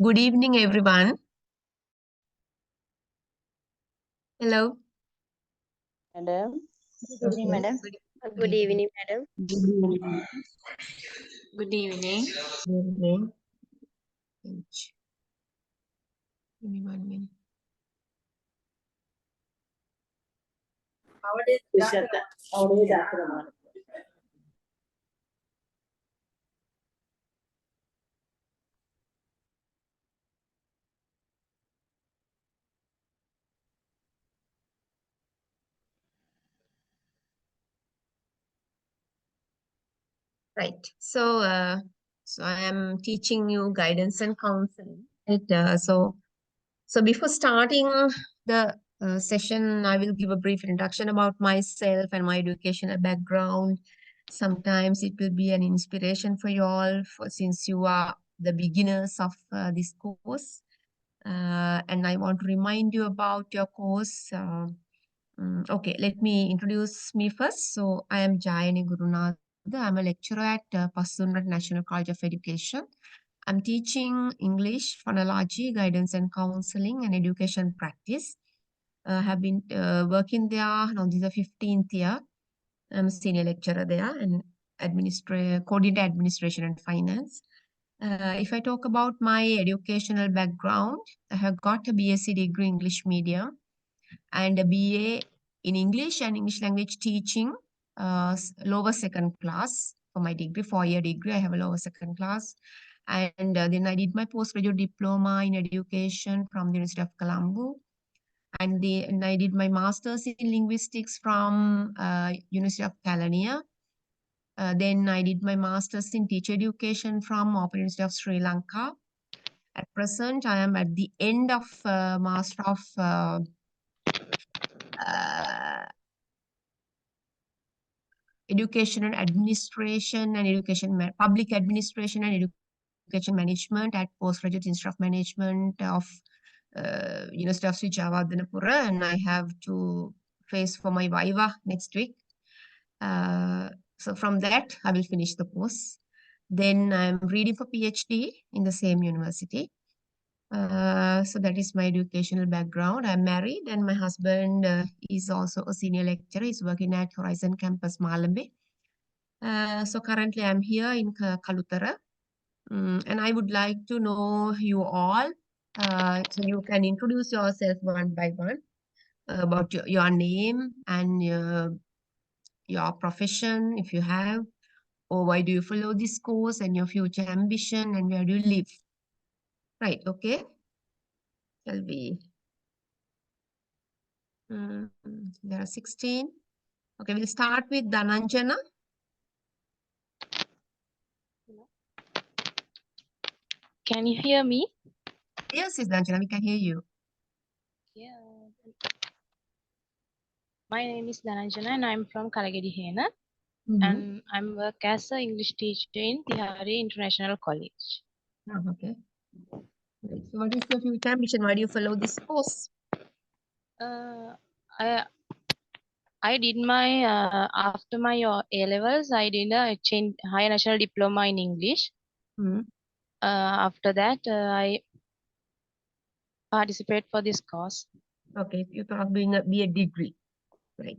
Good evening, everyone. Hello. Madam. Good evening, madam. Good evening, madam. Good evening. Good evening. Good evening. Give me 1 minute. Right. So I am teaching you guidance and counseling. Right. So before starting the session, I will give a brief introduction about myself and my educational background. Sometimes it will be an inspiration for you all, since you are the beginners of this course. And I want to remind you about your course. Okay, let me introduce me first. So I am Jayani Gurunatha. I'm a lecturer at Passunrat National College of Education. I'm teaching English, phonology, guidance and counseling, and education practice. Have been working there. Now this is the 15th year. I'm a senior lecturer there and coordinator administration and finance. If I talk about my educational background, I have got a BSc degree English medium and a BA in English and English language teaching, lower second class for my degree, 4-year degree. I have a lower second class. And then I did my postgraduate diploma in education from the University of Colombo. And I did my master's in linguistics from University of Kelaniya. Then I did my master's in teacher education from Open University of Sri Lanka. At present, I am at the end of Master of Education and Administration and Public Administration and Education Management at Postgraduate Institute of Management of University of Sri Jawadhanapura, and I have to face for my Viva next week. So from that, I will finish the course. Then I'm reading for PhD in the same university. So that is my educational background. I'm married and my husband is also a senior lecturer. He's working at Horizon Campus Malambe. So currently I'm here in Kalutara. And I would like to know you all. So you can introduce yourself one by one about your name and your profession, if you have, or why do you follow this course and your future ambition and where do you live. Right, okay. Shall we? There are 16. Okay, we'll start with Dhananjana. Can you hear me? Yes, Dhananjana, we can hear you. Yeah. My name is Dhananjana and I'm from Kalagedihena. And I'm work as an English teacher in Tihari International College. Oh, okay. Right. So what is your future ambition? Why do you follow this course? I did my after my A levels. I did a higher national diploma in English. After that, I participate for this course. Okay, you are doing a B.Ed degree, right?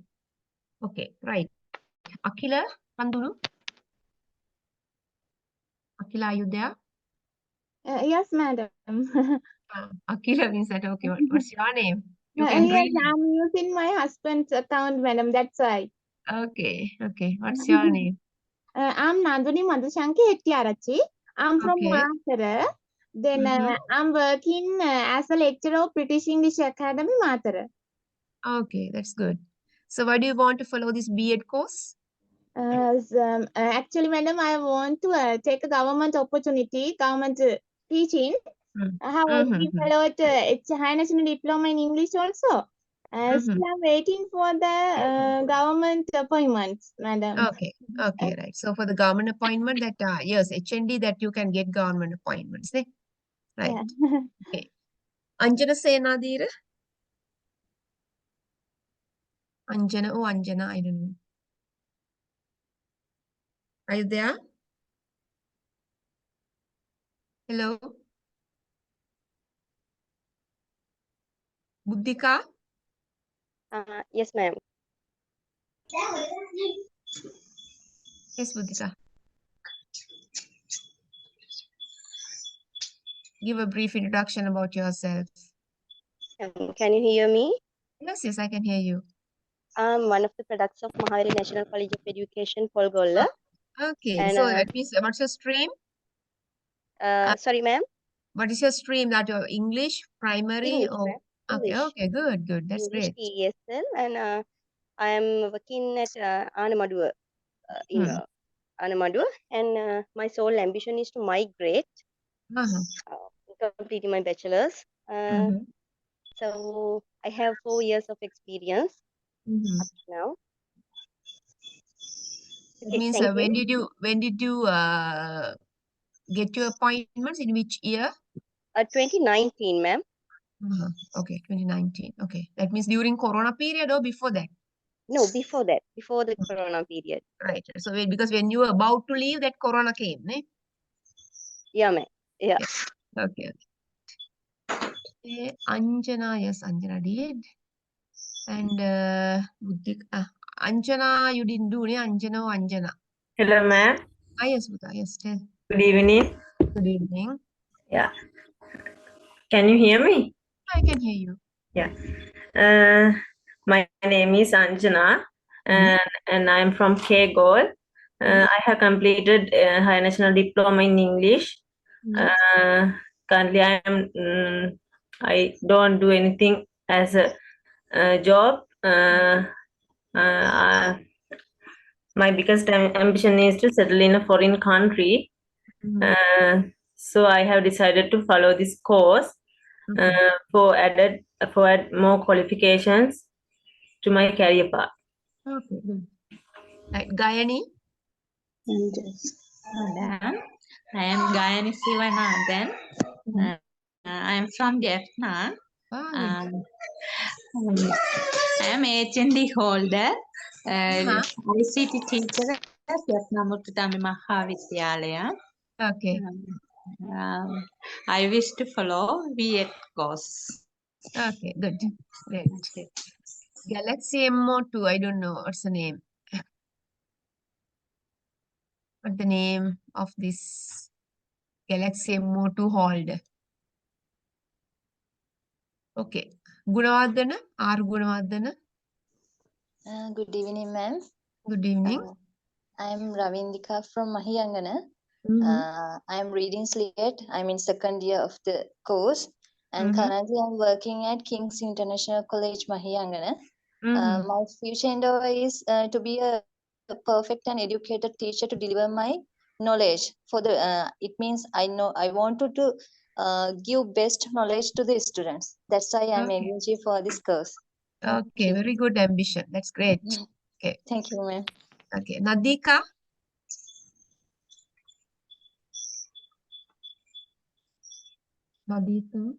Okay, right. Akila, Pandulu. Akila, are you there? Yes, madam. Akila means that, okay, what's your name? You can Yes, read. I'm using my husband's account, madam. That's why. Okay, what's your name? I'm Nanduni Madhushanki Hettiarachi. I'm from Okay. Matara. Then I'm working as a lecturer of British English Academy, Matara. Okay, that's good. So why do you want to follow this B.Ed course? Actually, madam, I want to take a government opportunity, government teaching. I have already followed it's a high national diploma in English also. Still I'm waiting for the government appointments, madam. Okay, right. So for the government appointment that, yes, HND that you can get government appointments, eh? Right. Yeah. Okay. Anjana Senadira? Anjana, I don't know. Are you there? Hello? Buddhika? Yes, ma'am. Yes, Buddhika. Give a brief introduction about yourself. Can you hear me? Yes, I can hear you. I'm one of the products of Mahaviri National College of Education, Polgolla. Okay, And, so that means what's your stream? sorry, ma'am? What is your stream? That your English, primary? English, Or... ma'am. Okay, good. That's English great. TESL, and I am working at Anamaduwa in Anamaduwa, and my sole ambition is to migrate, completing my bachelor's. So I have 4 years of experience up to now. That means when did you get your appointments? In which year? 2019, ma'am. Okay, 2019. Okay, that means during Corona period or before that? No, before that, before the Corona period. Right. So because when you were about to leave, that Corona came, ne? Yeah, ma'am. Yeah. Okay. Anjana, yes, Anjana did. And Anjana, you didn't do, ne? Anjana. Hello, ma'am. Yes, Buddha, yes, tell. Good evening. Good evening. Yeah. Can you hear me? I can hear you. Yeah. My name is Anjana, and I'm from Kegol. I have completed High National Diploma in English. Currently, I don't do anything as a job. My biggest ambition is to settle in a foreign country. So I have decided to follow this course for add more qualifications to my career path. Okay, good. Right, Gayani? Madam, I am Gayani Sivanathan. I am from Jaffna. I am HND holder, ICT teacher at Jaffna Muttutami Mahavidyalaya. Okay. I wish to follow B.Ed course. Okay, good. Great. Galaxy MO2, I don't know what's the name. What the name of this Galaxy MO2 holder? Okay. Gunawardana, R. Gunawardana. Good evening, ma'am. Good evening. I am Ravindika from Mahiyangana. I am reading SLET. I'm in second year of the course. And currently I'm working at King's International College, Mahiyangana. My future endeavor is to be a perfect and educated teacher to deliver my knowledge. For the it means I want to give best knowledge to the students. That's why I'm engaging for this course. Okay, very good ambition. That's great. Okay. Thank you, ma'am. Okay, Nadika. Nadika.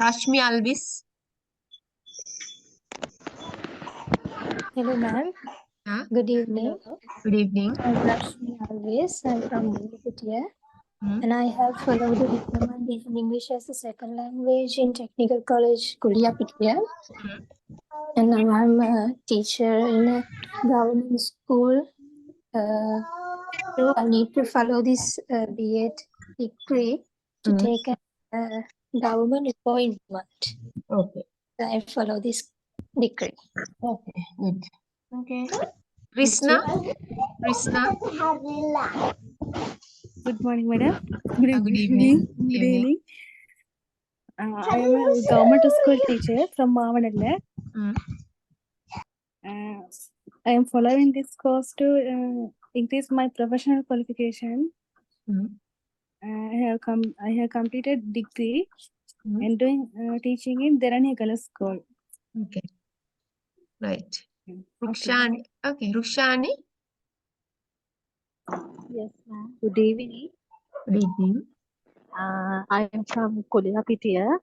Rashmi Alvis. Hello, ma'am. Good evening. Good evening. I'm Rashmi Alvis. I'm from India. And I have followed the diploma in English as a second language in Technical College, Kulia. And now I'm a teacher in government school. So I need to follow this B.Ed degree to take a government appointment. Okay. I follow this degree. Okay, good. Okay. Krishna? Krishna? Good morning, madam. Good Good evening. evening. Good evening. I am a government school teacher from Mavanalla. I am following this course to increase my professional qualification. I have completed degree and doing teaching in Deranegala school. Okay. Right. Rukshani. Okay, Rukshani. Yes, ma'am. Good evening. Good evening. I am from Kuliapitiya.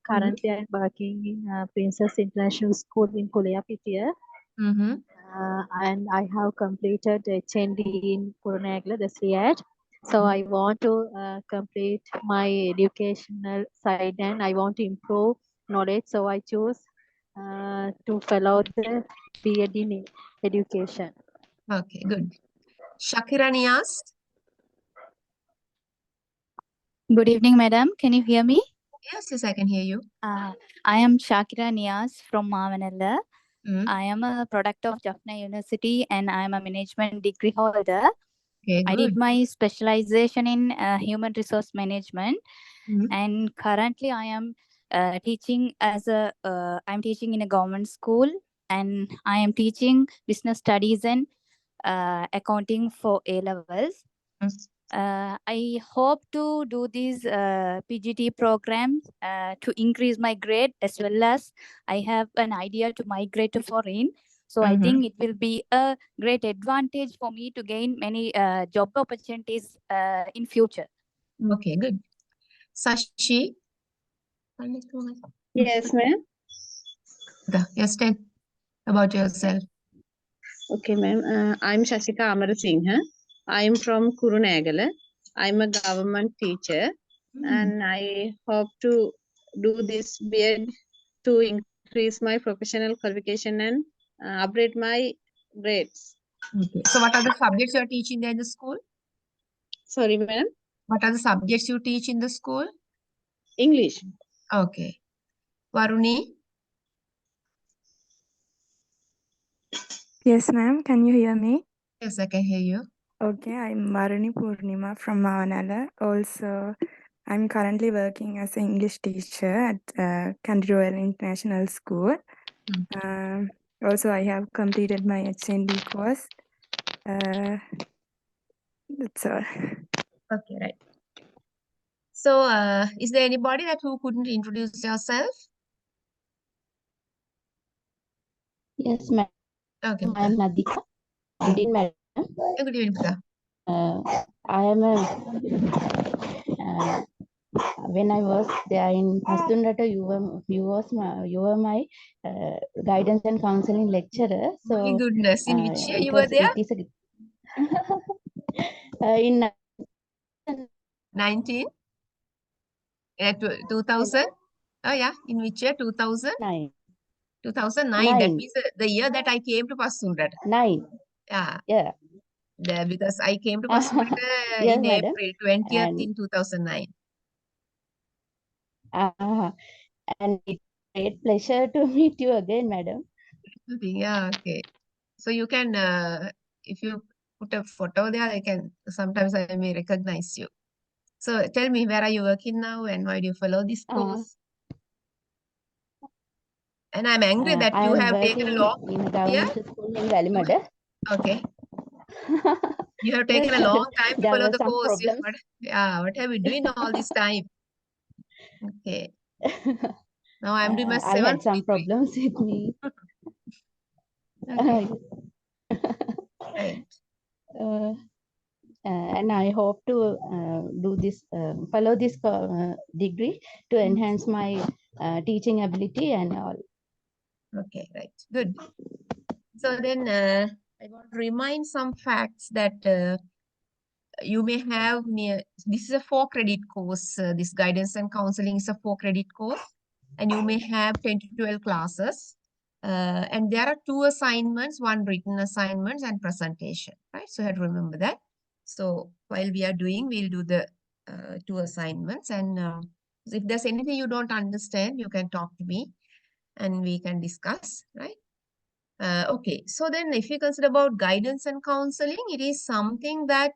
Currently, I am working in Princess International School in Kuliapitiya. And I have completed HND in Purnagala, the C.Ed. So I want to complete my educational side and I want to improve knowledge. So I choose to follow the B.Ed in education. Okay, good. Shakira Nias. Good evening, madam. Can you hear me? Yes, yes, I can hear you. I am Shakira Nias from Mavanalla. I am a product of Jaffna University and I am a management degree holder. Okay, I did my specialization in human resource management and currently I am teaching I'm teaching in a government school and I am teaching business studies and accounting for A-levels. I hope to do these PGT programs to increase my grade as well as I have an idea to migrate to foreign. So I think it will be a great advantage for me to gain many job opportunities in future. Okay, good. Sashi. Yes, ma'am. Yes, tell about yourself. Okay, ma'am. I'm Shashika Amarasinghe. I'm from Kurunegala. I'm a government teacher and I hope to do this B.Ed to increase my professional qualification and upgrade my grades. Okay. So what are the subjects you are teaching there in the school? Sorry, ma'am. What are the subjects you teach in the school? English. Okay. Varuni? Yes, ma'am. Can you hear me? Yes, I can hear you. Okay, I'm Varuni Purnima from Mavanalla. Also, I'm currently working as an English teacher at Country Royal International School. Also, I have completed my HND course. That's all. Okay, right. So, is there anybody that who couldn't introduce yourself? Yes, ma'am. Okay. I'm Nadika. Good evening, madam. Good evening, Pita. I am a when I was there in Hastundata, you were my guidance and counseling lecturer. So, my goodness, in which year you were it there? is in 19? 2000? Oh, yeah. In which year? 2009. 2009. That means the year that I came to Pasundata. 9. Yeah. Yeah. Because I came to Pasundata Yes, in madam. April 20th And, in 2009. And it's a great pleasure to meet you again, madam. Yeah, okay. So you can, if you put a photo there, I can, sometimes I may recognize you. So tell me, where are you working now and why do you follow this course? And I'm angry that I you am have taken a working long, in a government school in Valimada. Okay. You have taken a long time to There follow were the some course. problems. What have you doing all this time? Okay. Now I'm doing my I had 7th some degree. problems with me. Okay. Right. And I hope to do this, follow this degree to enhance my teaching ability and all. Okay, right. Good. So then I want to remind some facts that you may have near, this is a 4-credit course. This guidance and counseling is a 4-credit course and you may have 10 to 12 classes. And there are 2 assignments, 1 written assignments and presentation, right? So you have to remember that. So while we are doing, we'll do the 2 assignments. And if there's anything you don't understand, you can talk to me and we can discuss, right? Okay, so then if you consider about guidance and counseling, it is something that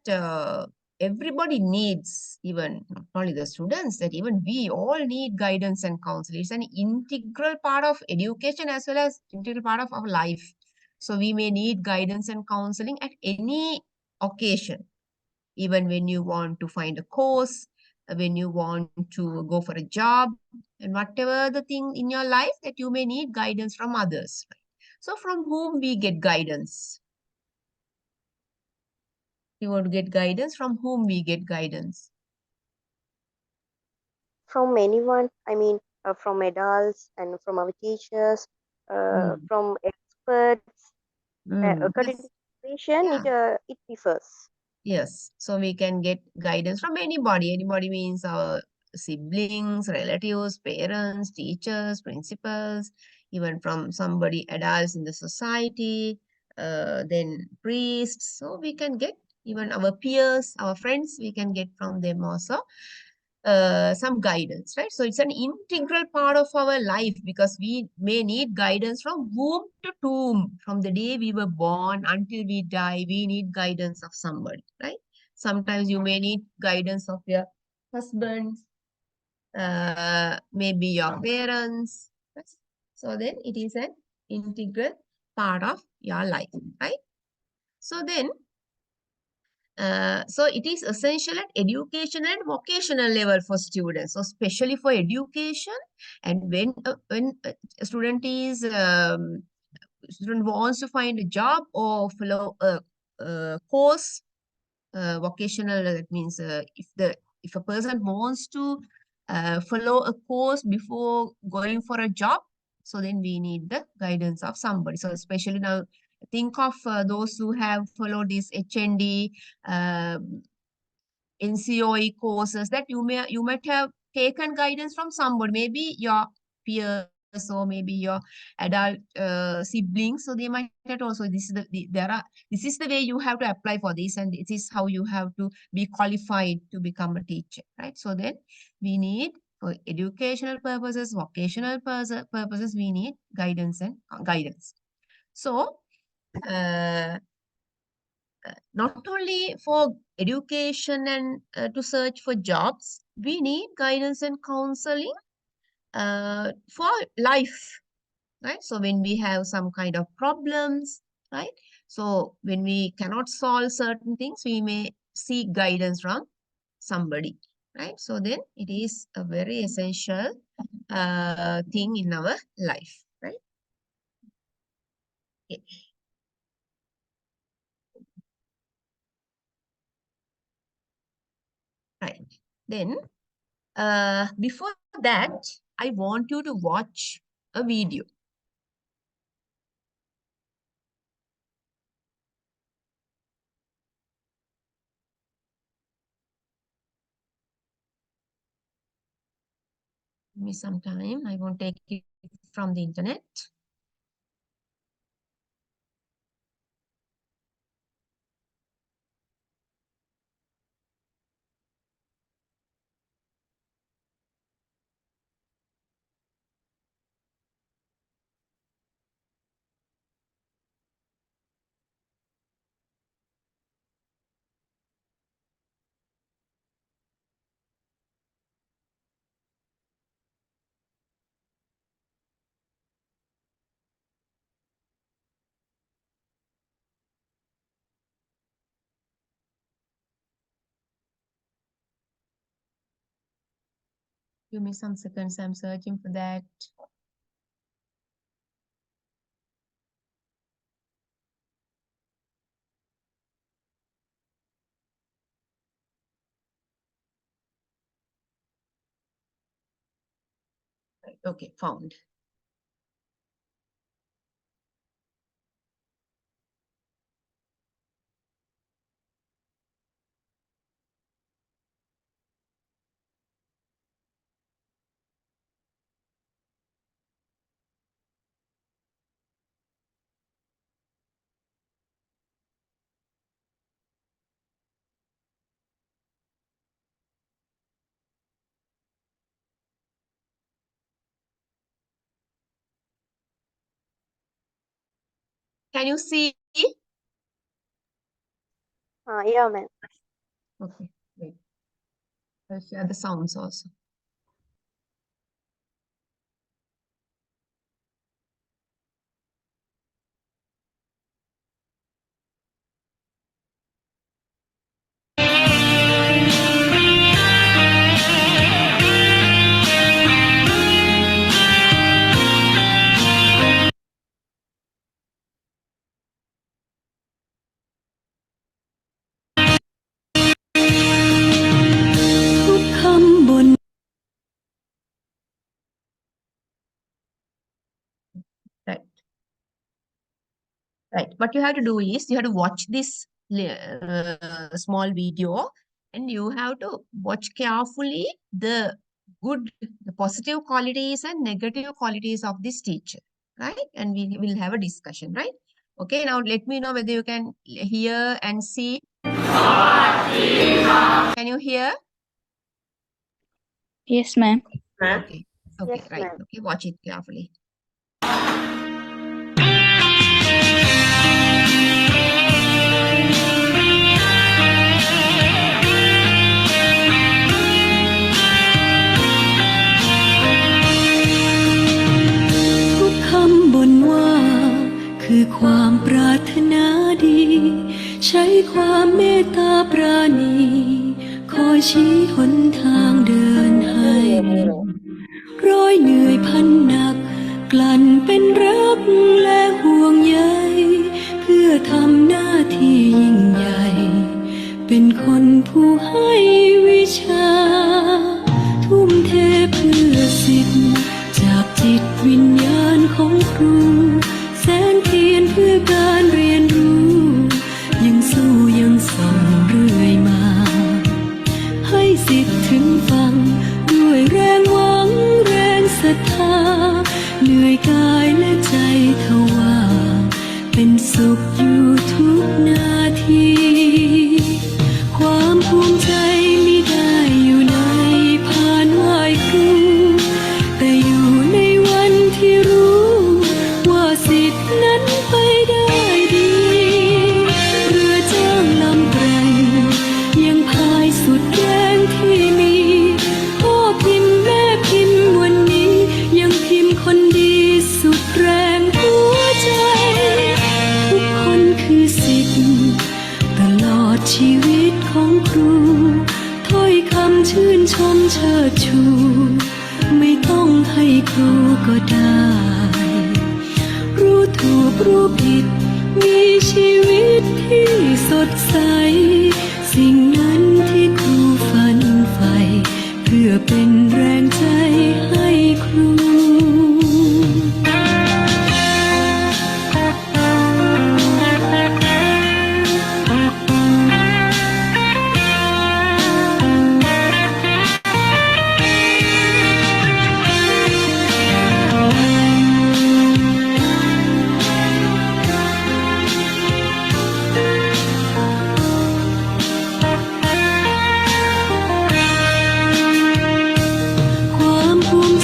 everybody needs, even not only the students, that even we all need guidance and counseling. It's an integral part of education as well as integral part of our life. So we may need guidance and counseling at any occasion, even when you want to find a course, when you want to go for a job, and whatever the thing in your life that you may need guidance from others. So from whom we get guidance? We want to get guidance, from whom we get guidance? From anyone, I mean, from adults and from our teachers, from experts. According to Yes. the situation, it differs. Yes. So we can get guidance from anybody. Anybody means our siblings, relatives, parents, teachers, principals, even from somebody, adults in the society, then priests. So we can get even our peers, our friends, we can get from them also some guidance, right? So it's an integral part of our life because we may need guidance from womb to tomb. From the day we were born until we die, we need guidance of somebody, right? Sometimes you may need guidance of your husband, maybe your parents. Right? So then it is an integral part of your life, right? So then so it is essential at education and vocational level for students. So especially for education, and when a student wants to find a job or follow a course, vocational, that means if a person wants to follow a course before going for a job, so then we need the guidance of somebody. So especially now, think of those who have followed this HND, NCOE courses, that you might have taken guidance from somebody, maybe your peers or maybe your adult siblings. So they might have also, this is the way you have to apply for this, and this is how you have to be qualified to become a teacher, right? So then we need, for educational purposes, vocational purposes, we need guidance and guidance. So not only for education and to search for jobs, we need guidance and counseling for life, right? So when we have some kind of problems, right? So when we cannot solve certain things, we may seek guidance from somebody, right? So then it is a very essential thing in our life, right? Okay. Right. Then before that, I want you to watch a video. Give me some time. I won't take it from the internet. Give me some seconds. I'm searching for that. Okay, found. Can you see? Yeah, ma'am. Okay, wait. I'll share the sounds also. Right. Right. What you have to do is you have to watch this small video and you have to watch carefully the good, the positive qualities and negative qualities of this teacher. Right. And we will have a discussion. Right. Okay. Now let me know whether you can hear and see. Can you hear? Yes, ma'am. Okay. Okay. Yes, Right. ma'am. Okay. Watch it carefully.ทุกคำบ่นว่าคือความปรารถนาดี ใช้ความเมตตาปราณีคอยชี้หนทางเดินให้ร้อยเหนื่อยพันหนักกลั่นเป็นรักและห่วงใยเพื่อทำหน้าที่ยิ่งใหญ่เป็นคนผู้ให้วิชาทุ่มเทเพื่อสิทธิ์จากจิตวิญญาณของครูแสงเทียนเพื่อการเรียนรู้ยังสู้ยังส่องเรื่อยมาให้สิทธิ์ถึงฟังด้วยแรงหวังแรงศรัทธาเหนื่อยกายและใจทว่าเป็นสุขอยู่ทุกนาทีความภูมิใจมิได้อยู่ในพานไหว้ครูแต่อยู่ในวันที่รู้ว่าสิทธินั้นไปได้ดีเรือจ้างลำแกร่งยังพายสุดแรงที่มีพ่อพิมพ์แม่พิมพ์วันนี้ยังพิมพ์คนดีสุดแรงหัวใจทุกคนคือสิทธิ์ตลอดชีวิตของครูถ้อยคำชื่นชมเชิดชูไม่ต้องให้ครูก็ได้รู้ถูกรู้ผิดมีชีวิตที่สดใสสิ่งนั้นที่ครูฝันใฝ่เพื่อเป็นแรงใจให้ครูความภูมิ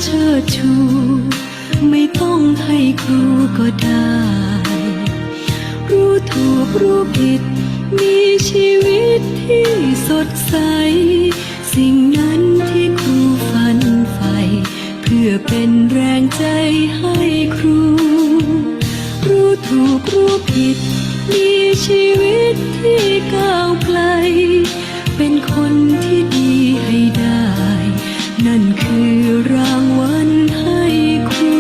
เชิดชูไม่ต้องให้ครูก็ได้ รู้ถูกรู้ผิดมีชีวิตที่สดใสสิ่งนั้นที่ครูฝันใฝ่เพื่อเป็นแรงใจให้ครูรู้ถูกรู้ผิดมีชีวิตที่ก้าวไกลเป็นคนที่ดีให้ได้นั่นคือรางวัลให้ครู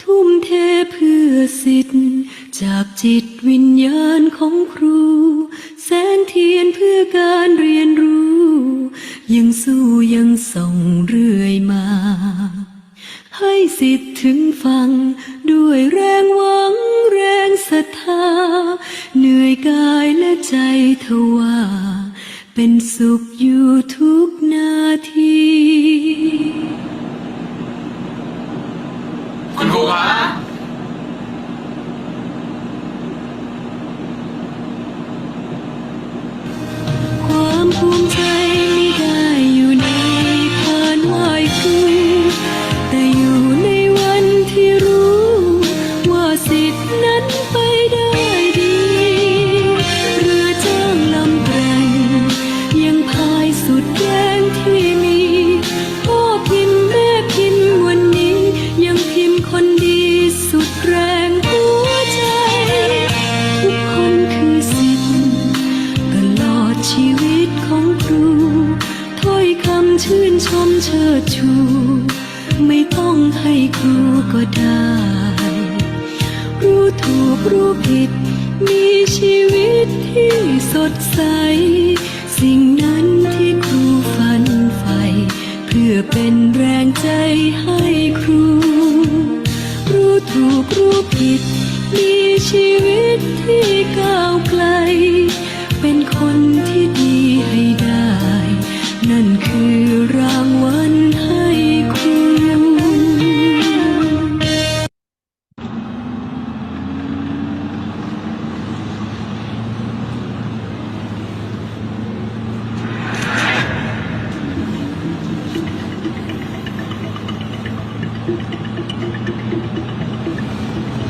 ทุ่มเทเพื่อสิทธิ์จากจิตวิญญาณของครูแสงเทียนเพื่อการเรียนรู้ยังสู้ยังส่องเรื่อยมาให้สิทธิ์ถึงฟังด้วยแรงหวังแรงศรัทธาเหนื่อยกายและใจทว่าเป็นสุขอยู่ทุกนาทีคุณครูคะความภูมิใจไม่ได้อยู่ในการไหว้ครูแต่อยู่ในวันที่รู้ว่าสิทธินั้นไปได้ดีเรือจ้างลำแกร่งยังพายสุดแรงที่มีพ่อพิมพ์แม่พิมพ์วันนี้ยังพิมพ์คนดีสุดแรงหัวใจทุกคนคือสิทธิ์ตลอดชีวิตของครูถ้อยคำชื่นชมเชิดชูไม่ต้องให้ครูก็ได้รู้ถูกรู้ผิดมีชีวิตที่สดใสสิ่งนั้นที่ครูฝันใฝ่เพื่อเป็นแรงใจให้ครูรู้ถูกรู้ผิดมีชีวิตที่ก้าวไกลเป็นคนที่ดีให้ได้นั่นคือรางวัลให้ครู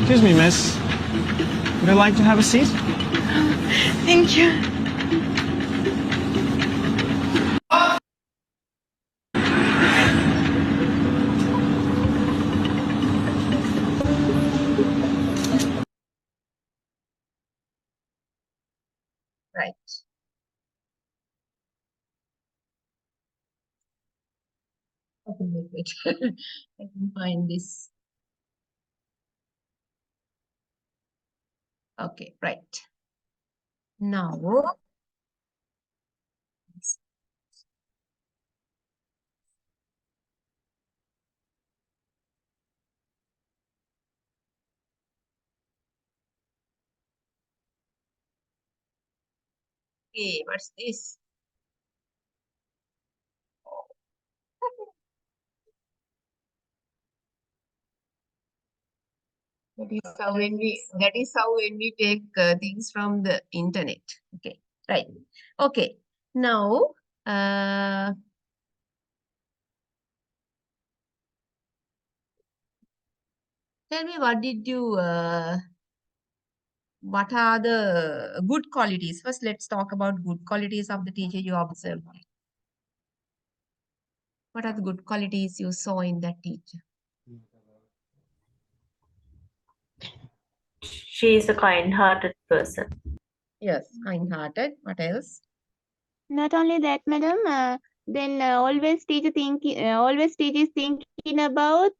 Excuse me, miss. Would you like to have a seat? Thank you. Right. Okay, wait. I can find this. Okay, right. Now, okay, what's this? That is how when we take things from the internet. Okay, right. Okay, now tell me what are the good qualities? First, let's talk about good qualities of the teacher you observed. What are the good qualities you saw in that teacher? She is a kind-hearted person. Yes, kind-hearted. What else? Not only that, madam. Then always teacher is thinking about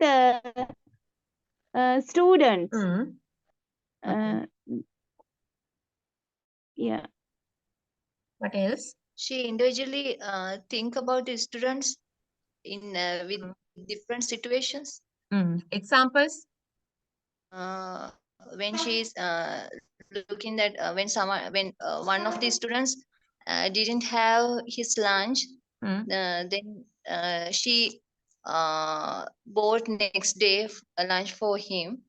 students. Yeah. What else? She individually think about the students in with different situations. Examples? When she is looking at when one of the students didn't have his lunch, then she bought next day a lunch for him,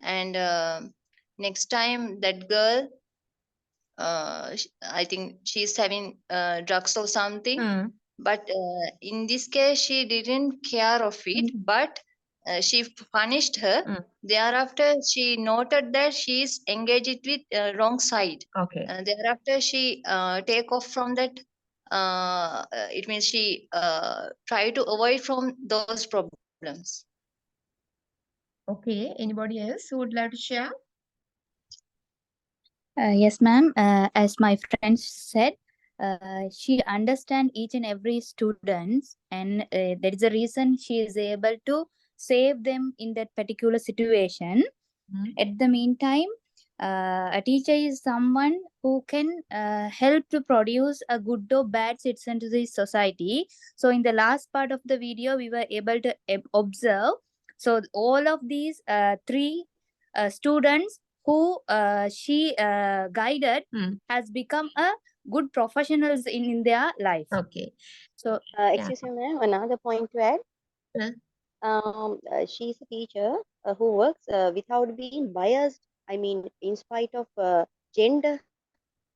and next time that girl, I think she's having drugs or something. But in this case, she didn't care of it, but she punished her. Thereafter, she noted that she is engaged with wrong side. Okay. Thereafter, she take off from that. It means she try to avoid from those problems. Okay. Anybody else who would like to share? Yes, ma'am. As my friend said, she understands each and every student, and that is the reason she is able to save them in that particular situation. At the meantime, a teacher is someone who can help to produce a good or bad citizen to the society. So in the last part of the video, we were able to observe. So all of these three students who she guided has become a good professionals in their life. Okay. So Excuse me, ma'am. Another point to add. She's a teacher who works without being biased. I mean, in spite of gender.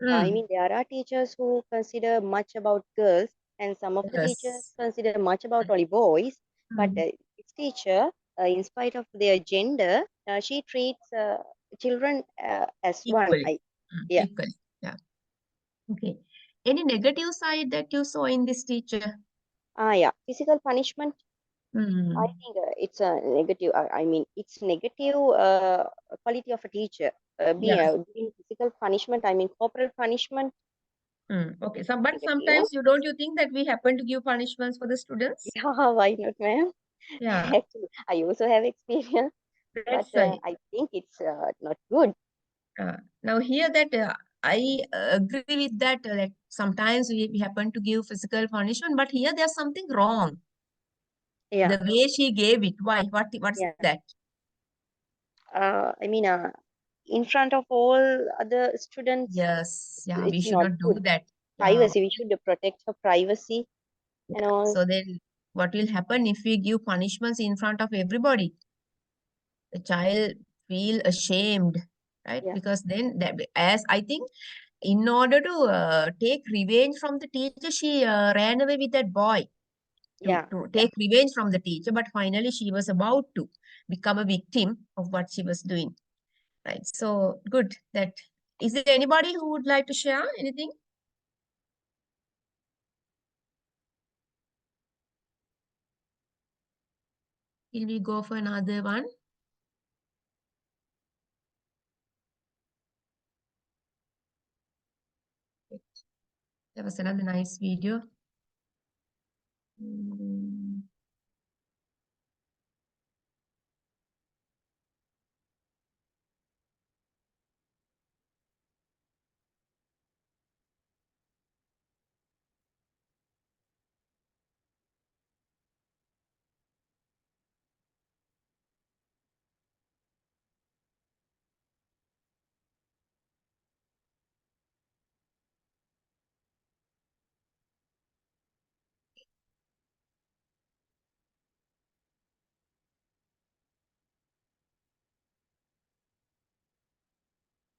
I mean, there are teachers who consider much about girls, and some of the teachers consider much about only boys. But this teacher, in spite of their gender, she treats children as one. Equally. Yeah. Equally. Yeah. Okay. Any negative side that you saw in this teacher? Yeah. Physical punishment. Hmm. I think it's a negative. I mean, it's negative quality of a teacher. Doing physical punishment. I mean, corporal punishment. Okay. So, but Negative. sometimes you don't you think that we happen to give punishments for the students? Yeah, why not, ma'am? Yeah. Actually, I also have experience, That's but right. I think it's not good. Now here that I agree with that. Like sometimes we happen to give physical punishment, but here there's something wrong. Yeah. The way she gave it. Why? What's Yeah. that? I mean, in front of all other students, Yes. Yeah. We it's should not not do good. that. Yeah. Privacy. We should protect her privacy and all. So then what will happen if we give punishments in front of everybody? The child feel ashamed, right? Yeah. Because then that, as I think in order to take revenge from the teacher, she ran away with that boy to take revenge from the teacher. But finally, she was about to become a victim of what she was doing, right? So good. That is there anybody who would like to share anything? Will we go for another one? That was another nice video.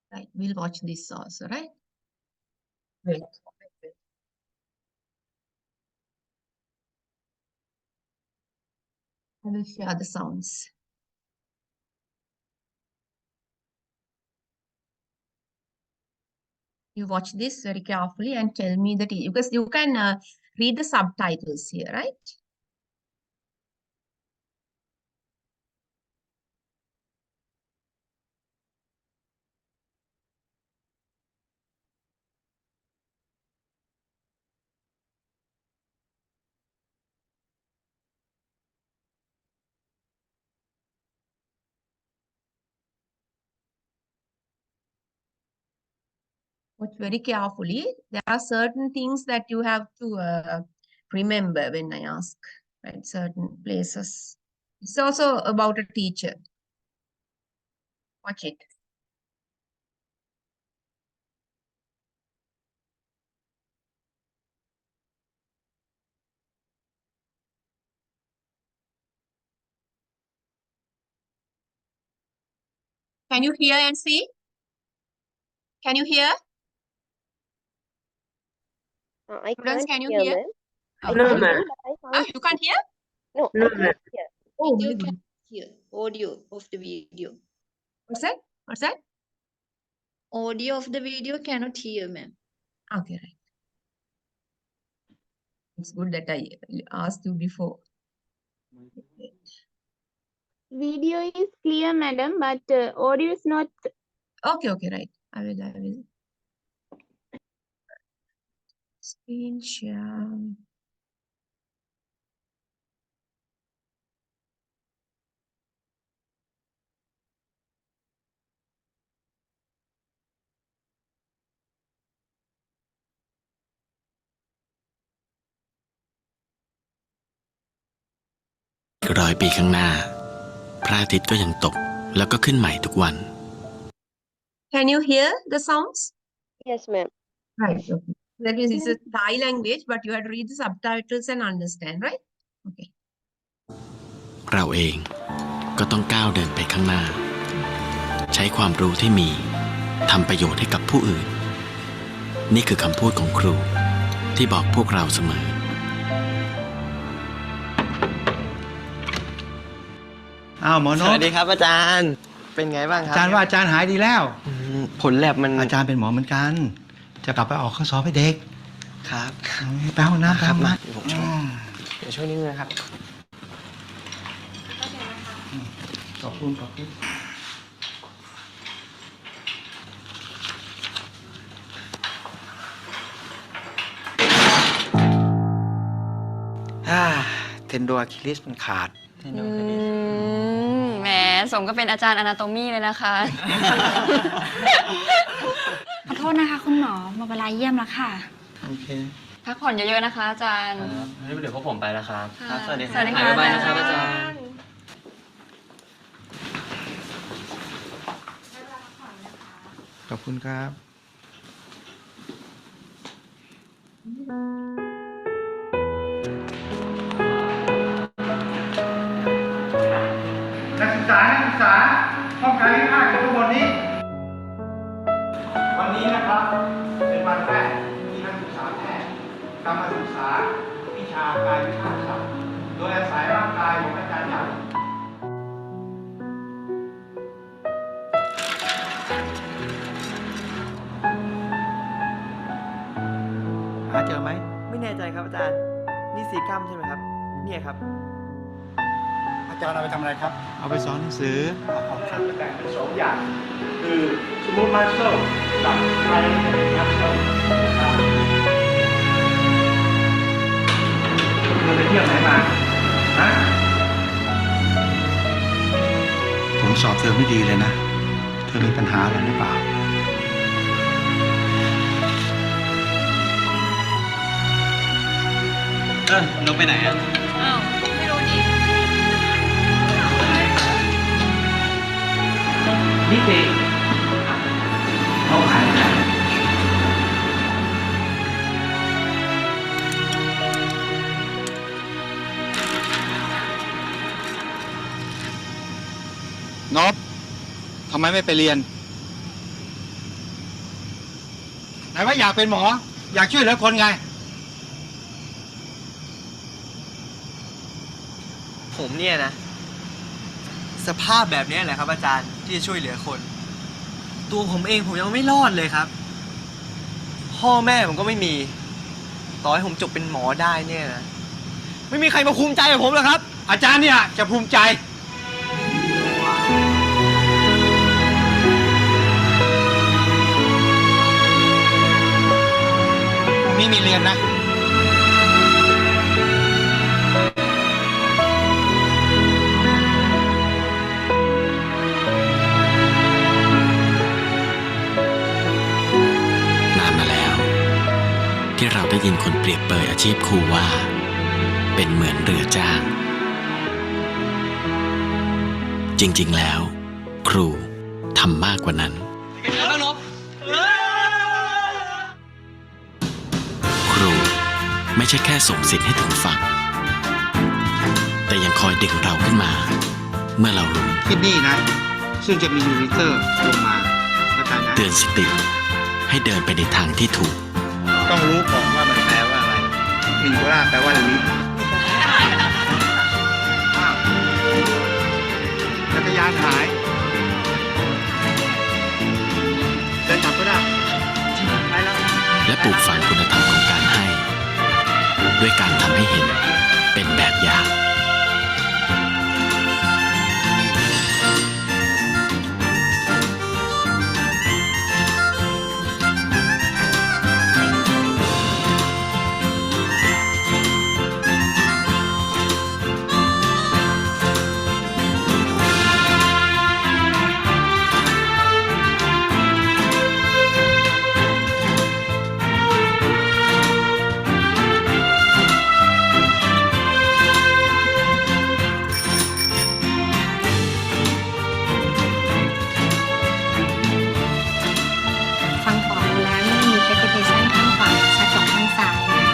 Right, we'll watch this also, right? Wait. I will share the sounds. You watch this very carefully and tell me that because you can read the subtitles here, right? Watch very carefully. There are certain things that you have to remember when I ask, right? Certain places. It's also about a teacher. Watch it. Can you hear and see? Can you hear? I Students, can't can you hear, hear? ma'am. I No, can ma'am. hear, but I can't. You can't hear? No, No, I ma'am. can't hear. Oh, You very can good. hear audio of the video. What's that? What's that? Audio of the video cannot hear, ma'am. Okay, right. It's good that I asked you before. Video is clear, madam, but audio is not. Okay, right. I will. Screen share.100 ปีข้างหน้าพระอาทิตย์ก็ยังตกแล้วก็ขึ้นใหม่ทุกวัน Can you hear the sounds? Yes, ma'am. Right. Okay. That means it's a Thai language, but you have to read the subtitles and understand, right? Okay. เราเองก็ต้องก้าวเดินไปข้างหน้าใช้ความรู้ที่มีทำประโยชน์ให้กับผู้อื่นนี่คือคำพูดของครูที่บอกพวกเราเสมออ้าวหมอนพ สวัสดีครับอาจารย์เป็นไงบ้างครับอาจารย์ว่าอาจารย์หายดีแล้ว ผลแลบมันอาจารย์เป็นหมอเหมือนกัน จะกลับไปออกข้อสอบให้เด็ก ครับ ไปห้องน้ำครับมา ผมช่วยเดี๋ยวช่วยนิดนึงนะครับ ขอบคุณเทนโดอะคิลิสมันขาด แหมสมก็เป็นอาจารย์อนาโตมีเลยนะคะ ขอโทษนะคะคุณหมอหมดเวลาเยี่ยมแล้วค่ะ โอเค พักผ่อนเยอะๆนะคะอาจารย์ เดี๋ยวพวกผมไปแล้วครับ สวัสดีค่ะบ๊ายบายนะครับอาจารย์ ขอบคุณครับ นักศึกษาห้องการที่5อยู่ข้างบนนี้ วันนี้นะครับเป็นวันแรกที่นักศึกษาแพทย์กำลังศึกษาวิชากายวิภาคศาสตร์โดยอาศัยร่างกายของอาจารย์ใหญ่หาเจอไหม ไม่แน่ใจครับอาจารย์นี่สีกล้ามใช่ไหมครับเนี่ยครับ อาจารย์เอาไปทำอะไรครับ เอาไปสอนหนังสือเอาทำแบ่งเป็น2 อย่าง คือ smooth muscle กับ high muscle นะครับคุณไปเที่ยวไหนมาฮะผมสอบเธอไม่ดีเลยนะ เธอมีปัญหาอะไรหรือเปล่า ลงไปไหนอ่ะ อ้าว ไม่รู้ดิ นี่เองเขาหายไปนบทำไมไม่ไปเรียน ไหนว่าอยากเป็นหมอ อยากช่วยเหลือคนไง ผมเนี่ยนะสภาพแบบนี้แหละครับอาจารย์ที่จะช่วยเหลือคน ตัวผมเองผมยังไม่รอดเลยครับ พ่อแม่ผมก็ไม่มี ต่อให้ผมจบเป็นหมอได้เนี่ยนะไม่มีใครมาภูมิใจกับผมหรอกครับ อาจารย์เนี่ยจะภูมิใจพรุ่งนี้มีเรียนนะ นานมาแล้วที่เราได้ยินคนเปรียบเปรยอาชีพครูว่าเป็นเหมือนเรือจ้าง จริงๆแล้ว ครูทำมากกว่านั้น ครูไม่ใช่แค่ส่งสิทธิ์ให้ถึงฝั่งแต่ยังคอยดึงเราขึ้นมา เมื่อเราล้ม ที่นี่นะ ซึ่งจะมียูนิเตอร์ลงมาเข้าใจนะ เตือนสติให้เดินไปในทางที่ถูก ต้องรู้ก่อนว่ามันแปลว่าอะไรลิงโกล่าแปลว่าลิ้นจักรยานหายเดินกลับก็ได้ไปแล้ว และปลูกฝังคุณธรรมของการให้ ด้วยการทำให้เห็นเป็นแบบอย่าง ฟังต่อดูแล้วนี่มี capitation ข้างขวาชัดกว่าข้างซ้ายนะ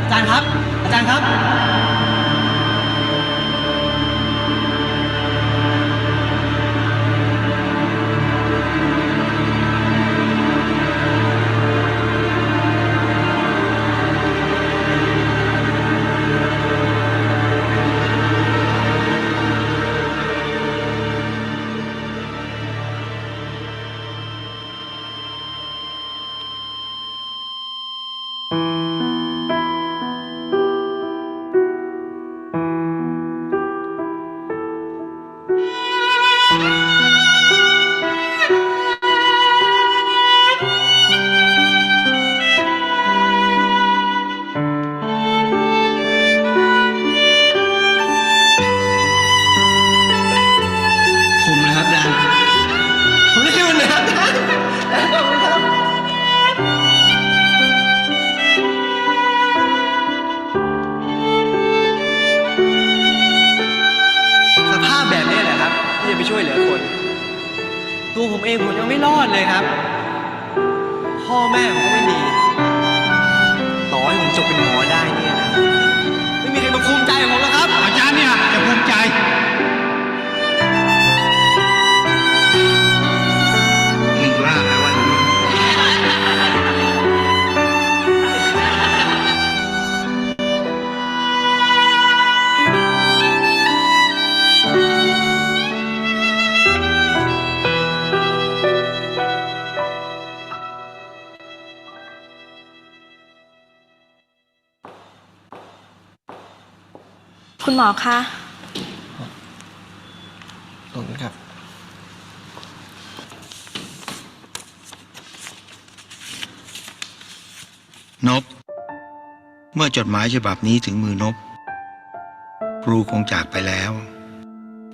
อาจารย์ครับ อาจารย์ครับ ผมนะครับอาจารย์ผมไม่ใช่คนนะครับอาจารย์ขอบคุณครับสภาพแบบนี้แหละครับที่จะไปช่วยเหลือคน ตัวผมเองผมยังไม่รอดเลยครับ พ่อแม่ผมก็ไม่มี ต่อให้ผมจบเป็นหมอได้เนี่ยนะไม่มีใครมาภูมิใจกับผมหรอกครับ อาจารย์เนี่ยจะภูมิใจลิงโกล่าแปลว่าลิ้น คุณหมอคะ ขอบคุณครับ นบ เมื่อจดหมายฉบับนี้ถึงมือนบ ครูคงจากไปแล้ว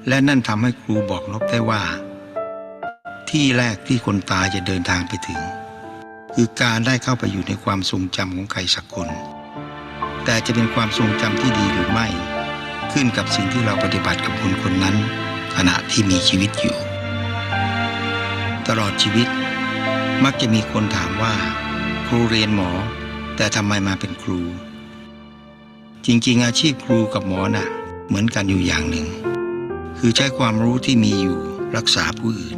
และนั่นทำให้ครูบอกนบได้ว่า ที่แรกที่คนตายจะเดินทางไปถึง คือการได้เข้าไปอยู่ในความทรงจำของใครสักคน แต่จะเป็นความทรงจำที่ดีหรือไม่ ขึ้นกับสิ่งที่เราปฏิบัติกับคนคนนั้น ขณะที่มีชีวิตอยู่ ตลอดชีวิตมักจะมีคนถามว่า ครูเรียนหมอ แต่ทำไมมาเป็นครู จริงๆอาชีพครูกับหมอน่ะเหมือนกันอยู่อย่างหนึ่ง คือใช้ความรู้ที่มีอยู่รักษาผู้อื่น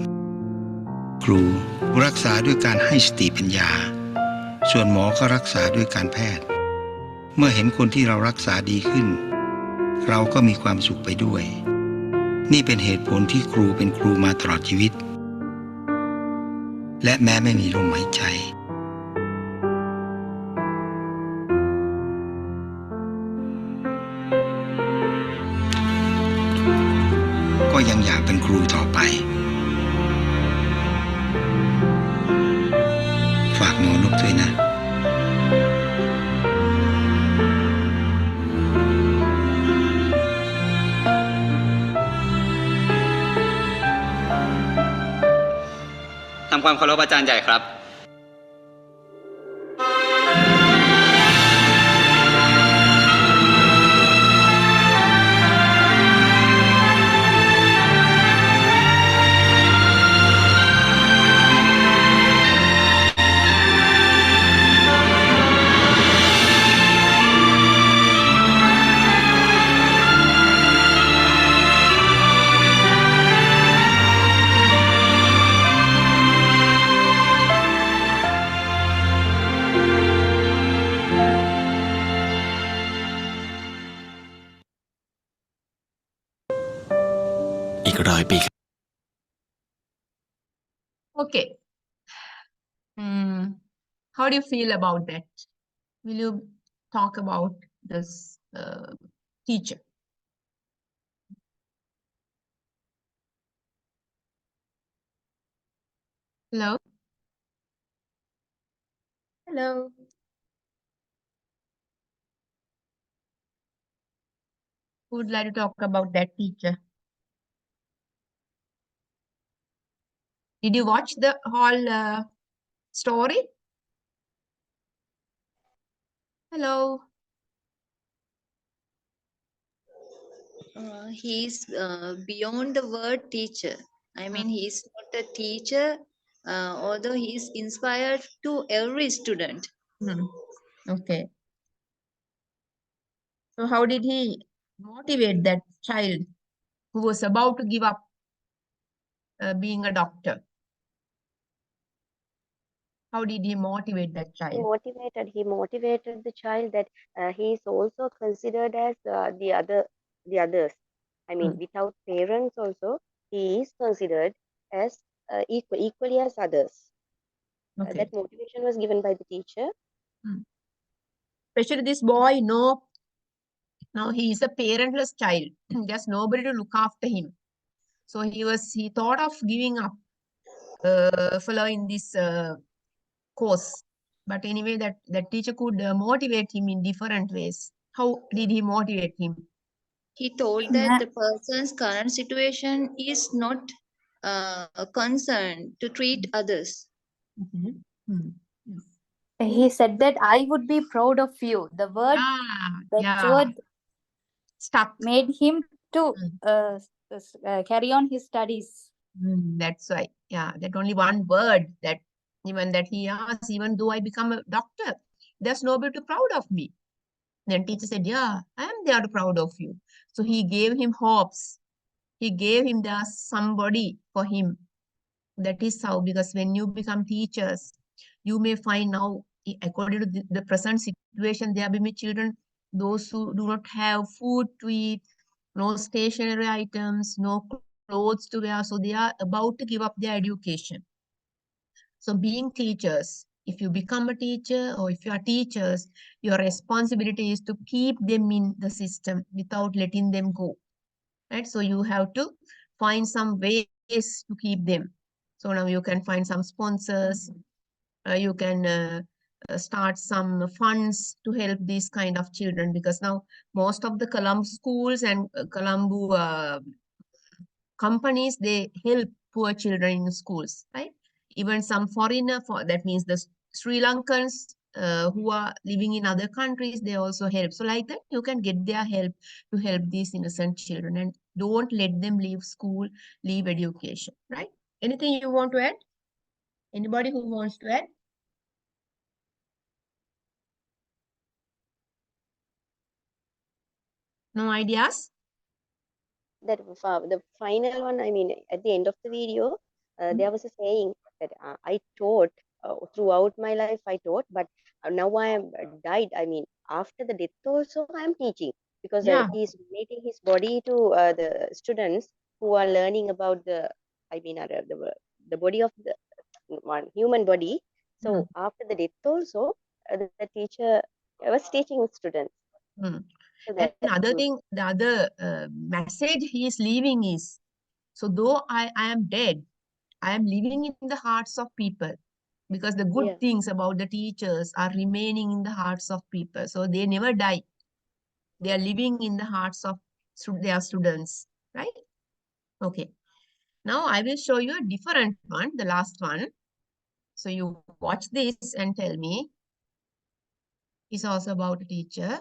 ครูรักษาด้วยการให้สติปัญญา ส่วนหมอก็รักษาด้วยการแพทย์ เมื่อเห็นคนที่เรารักษาดีขึ้น เราก็มีความสุขไปด้วย นี่เป็นเหตุผลที่ครูเป็นครูมาตลอดชีวิต และแม้ไม่มีลมหายใจก็ยังอยากเป็นครูต่อไป ฝากหมอนบด้วยนะ ทำความเคารพอาจารย์ใหญ่ครับ ข 100 ปี Okay. How do you feel about that? Will you talk about this teacher? Hello? Hello? Who would like to talk about that teacher? Did you watch the whole story? Hello? He's beyond the word teacher. I mean, he's not a teacher, although he's inspired to every student. Okay. So how did he motivate that child who was about to give up being a doctor? How did he motivate that child? He motivated the child that he is also considered as the others. I mean, without parents also, he is considered as equally as others. Okay. That motivation was given by the teacher. Especially this boy, now he is a parentless child. There's nobody to look after him. So he thought of giving up following this course. But anyway, that teacher could motivate him in different ways. How did he motivate him? He told that the person's current situation is not concerned to treat others. He said that I would be proud of you. The word, word stuck, made him to carry on his studies. That's why, that only one word that even that he asked, even though I become a doctor, there's nobody proud of me. Then teacher said, yeah, I am there proud of you. So he gave him hopes. He gave him somebody for him. That is how, because when you become teachers, you may find now, according to the present situation, there will be children, those who do not have food to eat, no stationery items, no clothes to wear. So they are about to give up their education. So being teachers, if you become a teacher or if you are teachers, your responsibility is to keep them in the system without letting them go. Right? So you have to find some ways to keep them. So now you can find some sponsors, you can start some funds to help these kind of children, because now most of the Colombo schools and Colombo companies, they help poor children in schools, right? Even some foreigner, that means the Sri Lankans who are living in other countries, they also help. So like that, you can get their help to help these innocent children, and don't let them leave school, leave education, right? Anything you want to add? Anybody who wants to add? No ideas? That the final one, I mean, at the end of the video, there was a saying that I taught throughout my life, I taught, but now I am died. I mean, after the death also, I am teaching, because he is donating his body to the students who are learning about the body of the one human body. So after the death also, the teacher was teaching students. So And the other message he is leaving is, so though I am dead, I am living in the hearts of people, because the good things about the teachers are remaining in the hearts of people. So they never die. They are living in the hearts of their students, right? Okay. Now I will show you a different one, the last one. So you watch this and tell me. It's also about a teacher.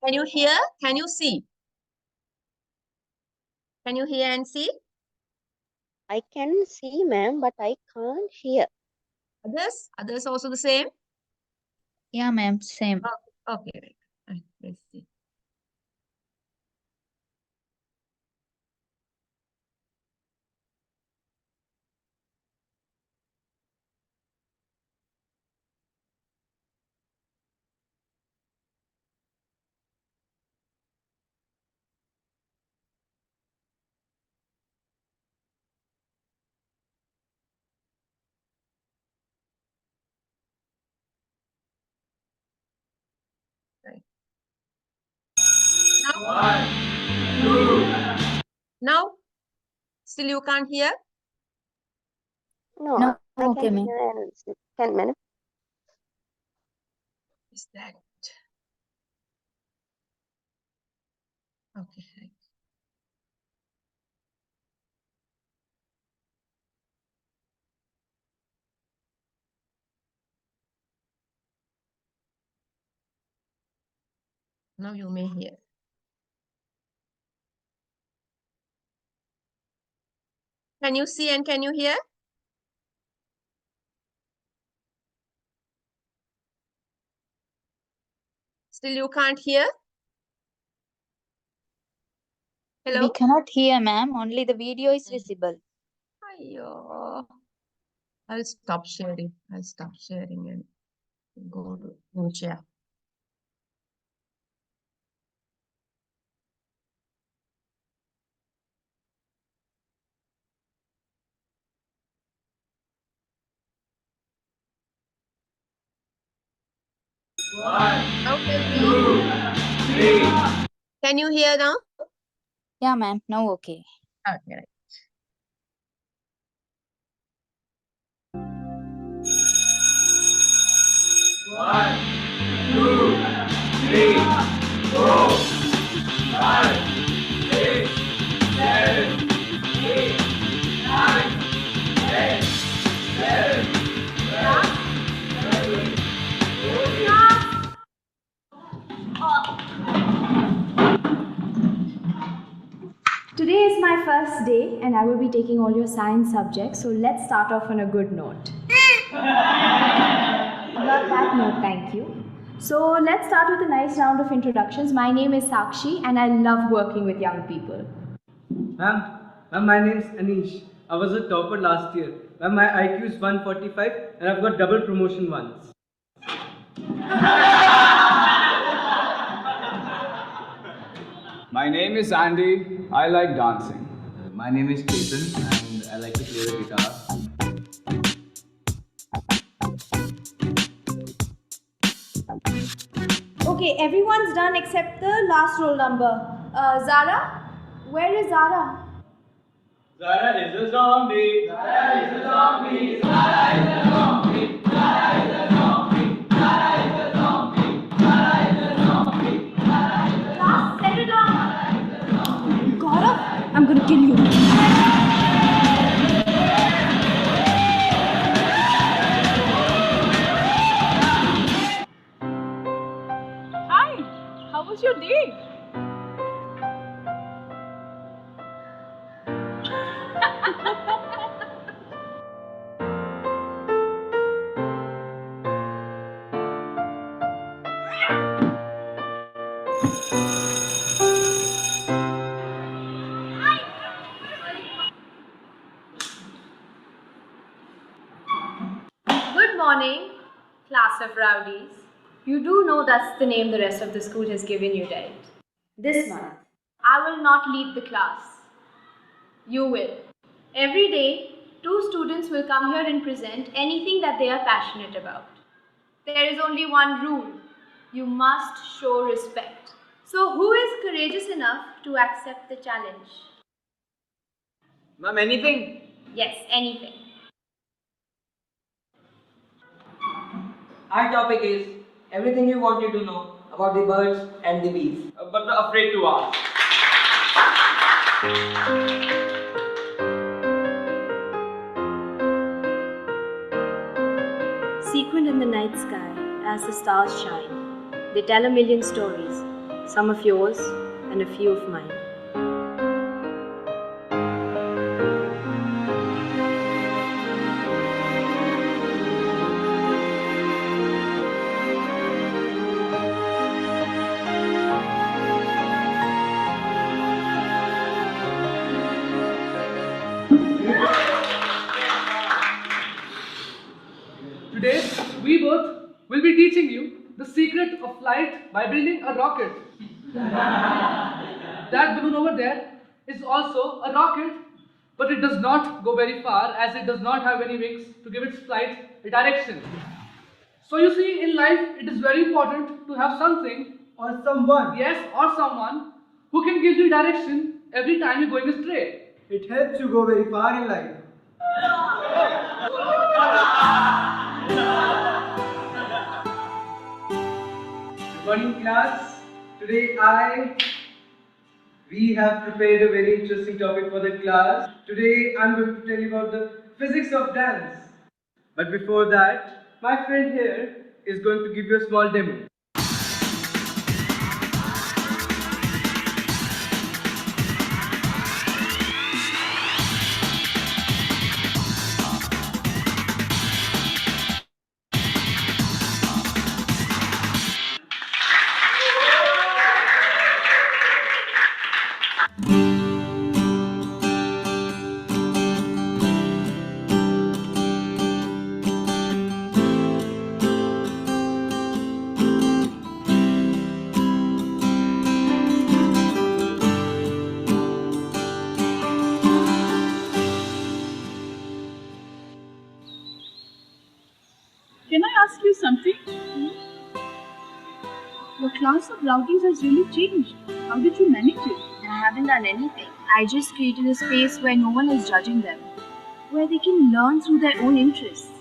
Can you hear? Can you see? Can you hear and see? I can see, ma'am, but I can't hear. Others? Others also the same? Yeah, ma'am, same. Okay. Let's see. Right. Now, still you can't hear? No, No, I okay, can ma'am. hear and see. Can, madam? Is that okay? Right. Now you may hear. Can you see and can you hear? Still you can't hear? Hello? We cannot hear, ma'am. Only the video is visible. Ayyo. I'll stop sharing. I'll stop sharing and go to go share. Can you hear now? Yeah, ma'am. Now okay. Okay. Right. Today is my first day and I will be taking all your science subjects, so let's start off on a good note. Not that note, thank you. So let's start with a nice round of introductions. My name is Sakshi and I love working with young people. Ma'am, my name is Anish. I was a topper last year. Ma'am, my IQ is 145 and I've got double promotion once. My name is Andy. I like dancing. My name is Chetan and I like to play the guitar. Okay, everyone's done except the last roll number. Zara? Where is Zara? Zara is a zombie. Zara is a zombie. Zara is a zombie. Zara is a zombie. Zara is a zombie. Zara is a zombie. Class, settle down. Gaurav, I'm gonna kill you. Hi, how was your day? Good morning, class of rowdies. You do know that's the name the rest of the school has given you, right? This month, I will not lead the class. You will. Every day, 2 students will come here and present anything that they are passionate about. There is only one rule. You must show respect. So who is courageous enough to accept the challenge? Ma'am, anything? Yes, anything. Our topic is everything you wanted to know about the birds and the bees. But afraid to ask. Sequined in the night sky as the stars shine, they tell a million stories. some of yours and a few of mine. Today, we both will be teaching you the secret of flight by building a rocket. That balloon over there is also a rocket, but it does not go very far as it does not have any wings to give its flight a direction. So you see, in life, it is very important to have something or someone, yes, or someone who can give you direction every time you're going astray. It helps you go very far in life. Good morning, class. Today we have prepared a very interesting topic for the class. Today I'm going to tell you about the physics of dance. But before that, my friend here is going to give you a small demo. Can I ask you something? Your class of rowdies has really changed. How did you manage it? I haven't done anything. I just created a space where no one is judging them, where they can learn through their own interests.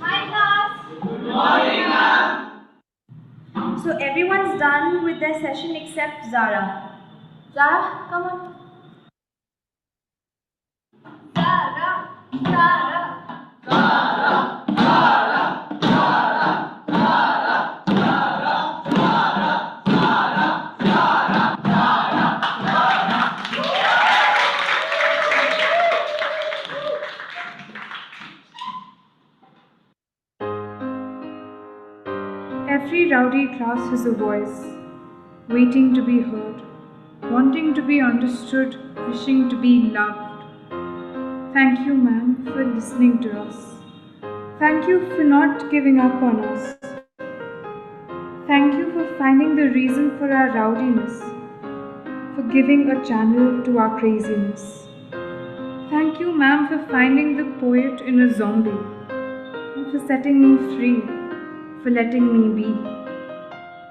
Hi, class. Good morning, ma'am. So everyone's done with their session except Zara. Zara, come on. Zara, Zara. Every rowdy class has a voice, waiting to be heard, wanting to be understood, wishing to be loved. Thank you, ma'am, for listening to us. Thank you for not giving up on us. Thank you for finding the reason for our rowdiness, for giving a channel to our craziness. Thank you, ma'am, for finding the poet in a zombie, and for setting me free, for letting me be.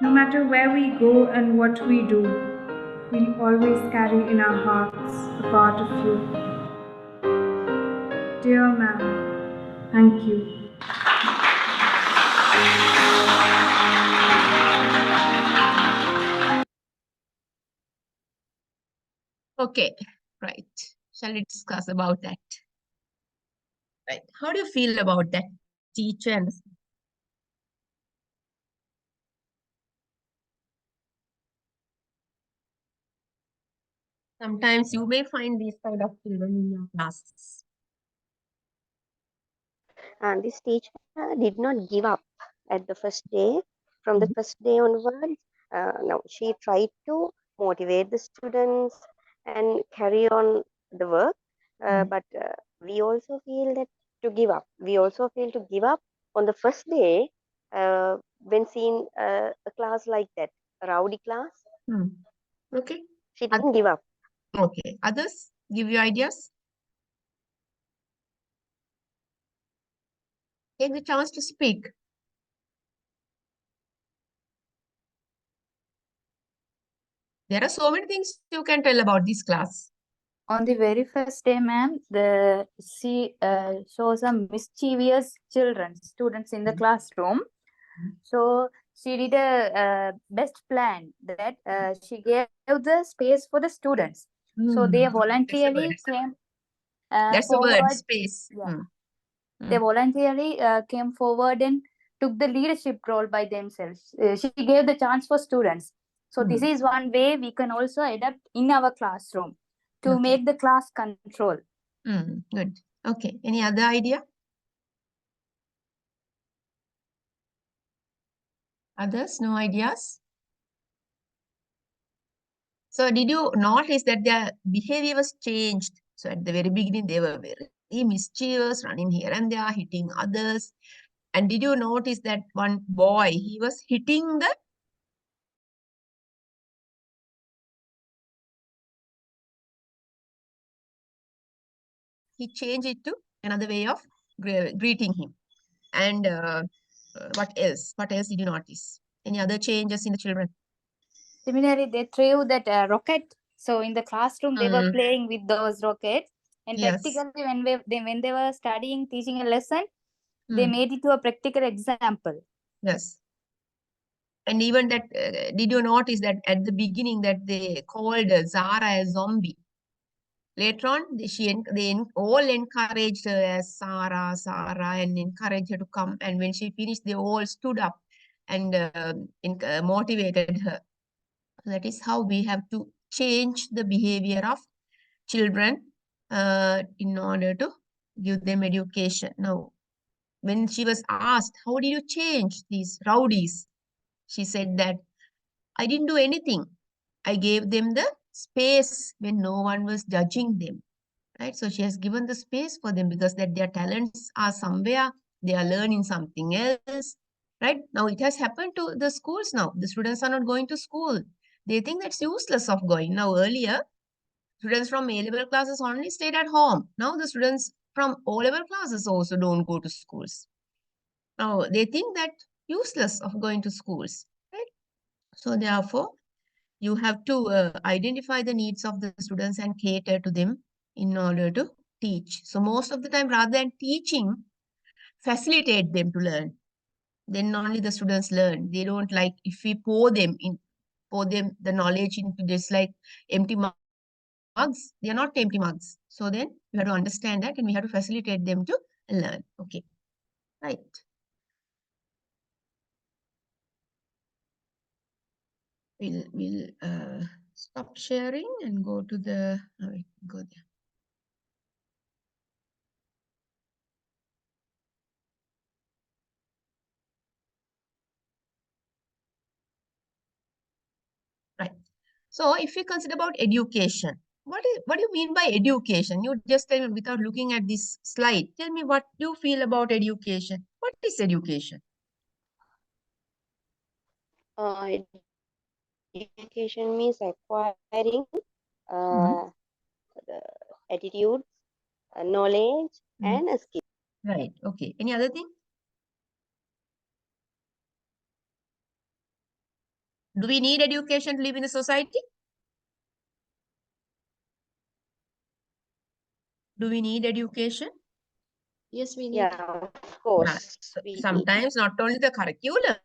No matter where we go and what we do, we'll always carry in our hearts a part of you. Dear ma'am, thank you. Okay, right. Shall we discuss about that? Right. How do you feel about that teacher and sometimes you may find these kind of children in your classes. And this teacher did not give up at the first day. From the first day onwards, now she tried to motivate the students and carry on the work. But we also feel that to give up. We also feel to give up on the first day when seeing a class like that, a rowdy class. Okay. She didn't give up. Okay. Others give you ideas? Take the chance to speak. There are so many things you can tell about this class. On the very first day, ma'am, she saw some mischievous students in the classroom. So she did a best plan that she gave the space for the students. So they voluntarily came That's the forward. word, space. Yeah. They voluntarily came forward and took the leadership role by themselves. She gave the chance for students. So this is one way we can also adapt in our classroom to make the class control. Good. Okay. Any other idea? Others? No ideas? So did you notice that their behavior was changed? So at the very beginning, they were very mischievous, running here and there, hitting others. And did you notice that one boy, he was hitting the he changed it to another way of greeting him. And what else? What else did you notice? Any other changes in the children? Similarly, they threw that rocket. So in the classroom, they were playing with those rockets. And practically, when they were studying, teaching a lesson, they made it to a practical example. Yes. And even that, did you notice that at the beginning that they called Zara a zombie? Later on, they all encouraged her as Sarah, and encouraged her to come. And when she finished, they all stood up and motivated her. That is how we have to change the behavior of children in order to give them education. Now, when she was asked, how did you change these rowdies? She said that, I didn't do anything. I gave them the space when no one was judging them. Right? So she has given the space for them because that their talents are somewhere, they are learning something else. Right? Now it has happened to the schools now. The students are not going to school. They think that's useless of going. Now earlier, students from A-level classes only stayed at home. Now the students from O-level classes also don't go to schools. Now they think that useless of going to schools. Right? So therefore, you have to identify the needs of the students and cater to them in order to teach. So most of the time, rather than teaching, facilitate them to learn. Then only the students learn. They don't like if we pour them the knowledge into just like empty mugs. They are not empty mugs. So then we have to understand that and we have to facilitate them to learn. Okay. Right. We'll stop sharing and go to the go there. Right. So if we consider about education, what do you mean by education? You just tell me without looking at this slide. Tell me what you feel about education. What is education? Education means acquiring the attitude, knowledge, and a skill. Right. Okay. Any other thing? Do we need education to live in the society? Do we need education? Yes, we need. Yeah, of course. Sometimes not only the curriculum,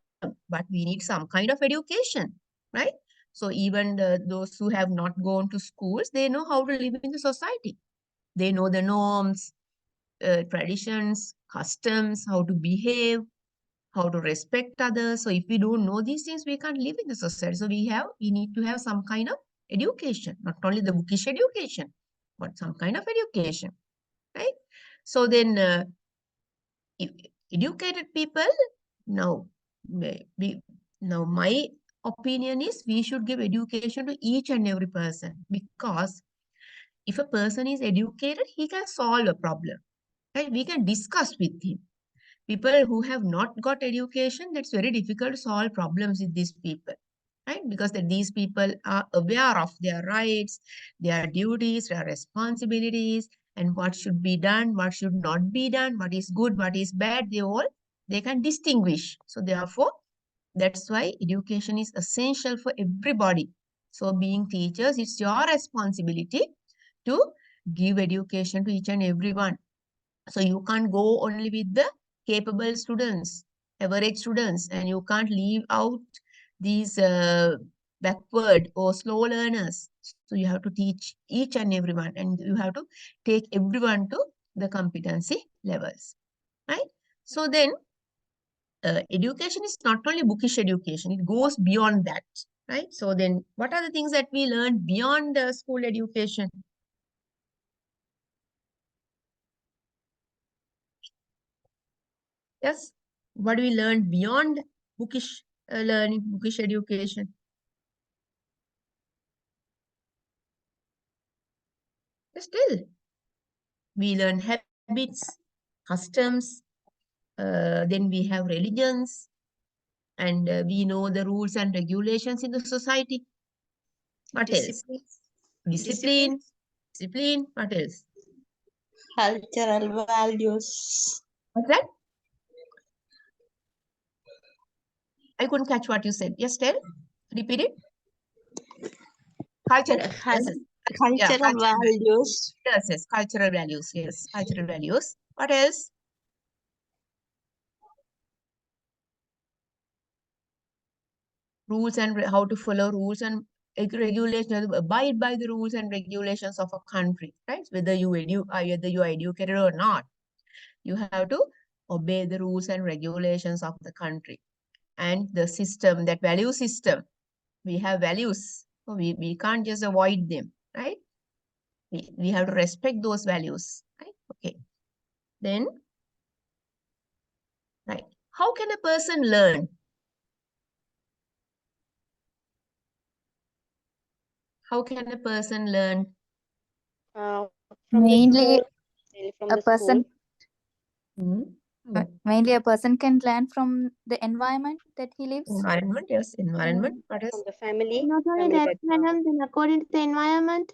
but we need some kind of education, right? So even those who have not gone to schools, they know how to live in the society. They know the norms, traditions, customs, how to behave, how to respect others. So if we don't know these things, we can't live in the society. So we need to have some kind of education, not only the bookish education, but some kind of education, right? So then educated people, now my opinion is we should give education to each and every person, because if a person is educated, he can solve a problem, right? We can discuss with him. People who have not got education, that's very difficult to solve problems with these people, right? Because these people are aware of their rights, their duties, their responsibilities, and what should be done, what should not be done, what is good, what is bad, they can distinguish. So therefore, that's why education is essential for everybody. So being teachers, it's your responsibility to give education to each and everyone. So you can't go only with the capable students, average students, and you can't leave out these backward or slow learners. So you have to teach each and everyone, and you have to take everyone to the competency levels, right? So then education is not only bookish education, it goes beyond that, right? So then what are the things that we learn beyond school education? Yes, what do we learn beyond bookish learning, bookish education? Still, we learn habits, customs, then we have religions, and we know the rules and regulations in the society. What else? Discipline. Discipline. What else? Cultural values. What's that? I couldn't catch what you said. Yes, tell. Repeat it. Culture. Yes, yes. Yeah, Cultural values. Yes, yes. Cultural values. Yes, cultural values. What else? Rules and how to follow rules and regulations, abide by the rules and regulations of a country, right? Whether you are educated or not, you have to obey the rules and regulations of the country and the system, that value system. We have values, so we can't just avoid them, right? We have to respect those values, right? Okay. Then, right. How can a person learn? How can a person learn? From Mainly, from a the person. school. Mainly, a person can learn from the environment that he lives. Environment, yes, environment. What is? From the family. Not only Family that, background. madam, then according to the environment,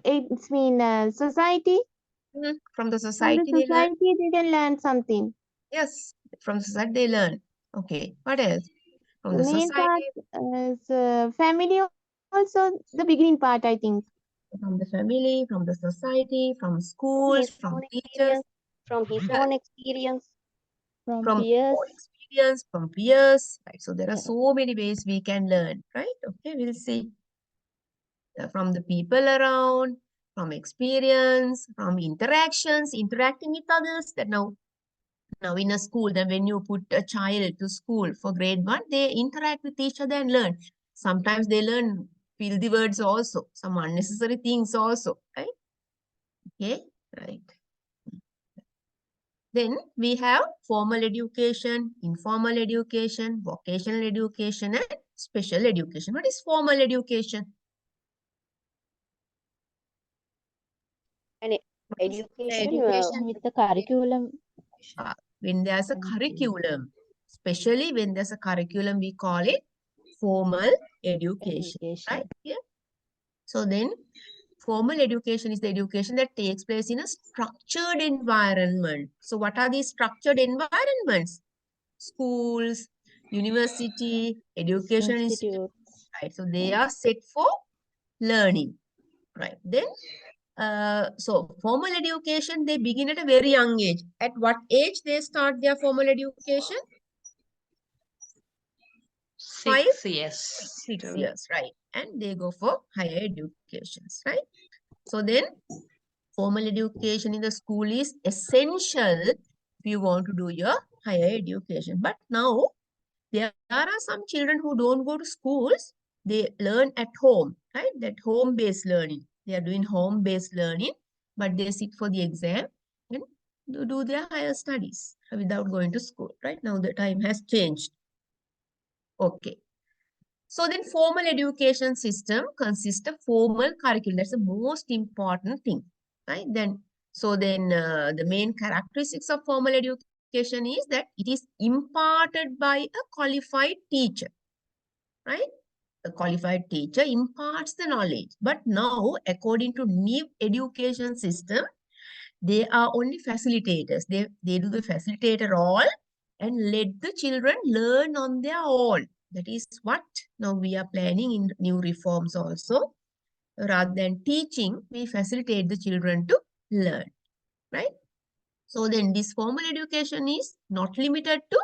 it's mean society. From the From society, the they learn. society, they can learn something. Yes, from society they learn. Okay, what else? From The the main part society. is family, also the beginning part, I think. From the family, from the society, from From schools, his from own teachers, experience. From his Yeah. own experience. from peers. own experience, from peers, right? So there are Yeah. so many ways we can learn, right? Okay, we'll see. From the people around, from experience, from interactions, interacting with others. That now in a school, then when you put a child to school for grade 1, they interact with each other and learn. Sometimes they learn filthy words also, some unnecessary things also, right? Okay, right. Then we have formal education, informal education, vocational education, and special education. What is formal education? And education. Education with the curriculum. When there's a curriculum, especially when there's a curriculum, we call it formal education. Right? Yeah. So then formal education is the education that takes place in a structured environment. So what are these structured environments? Schools, university, education institute. Right. So they are set for learning. Right. Then, so formal education, they begin at a very young age. At what age they start their formal education? 6 years. 6 years, right? And they go for higher educations, right? So then, formal education in the school is essential if you want to do your higher education. But now, there are some children who don't go to schools. They learn at home, right? That home-based learning. They are doing home-based learning, but they sit for the exam and do their higher studies without going to school, right? Now the time has changed. Okay. So then formal education system consists of formal curriculum. That's the most important thing, right? Then the main characteristics of formal education is that it is imparted by a qualified teacher, right? The qualified teacher imparts the knowledge. But now, according to new education system, they are only facilitators. They do the facilitator role and let the children learn on their own. That is what now we are planning in new reforms also. Rather than teaching, we facilitate the children to learn, right? So then this formal education is not limited to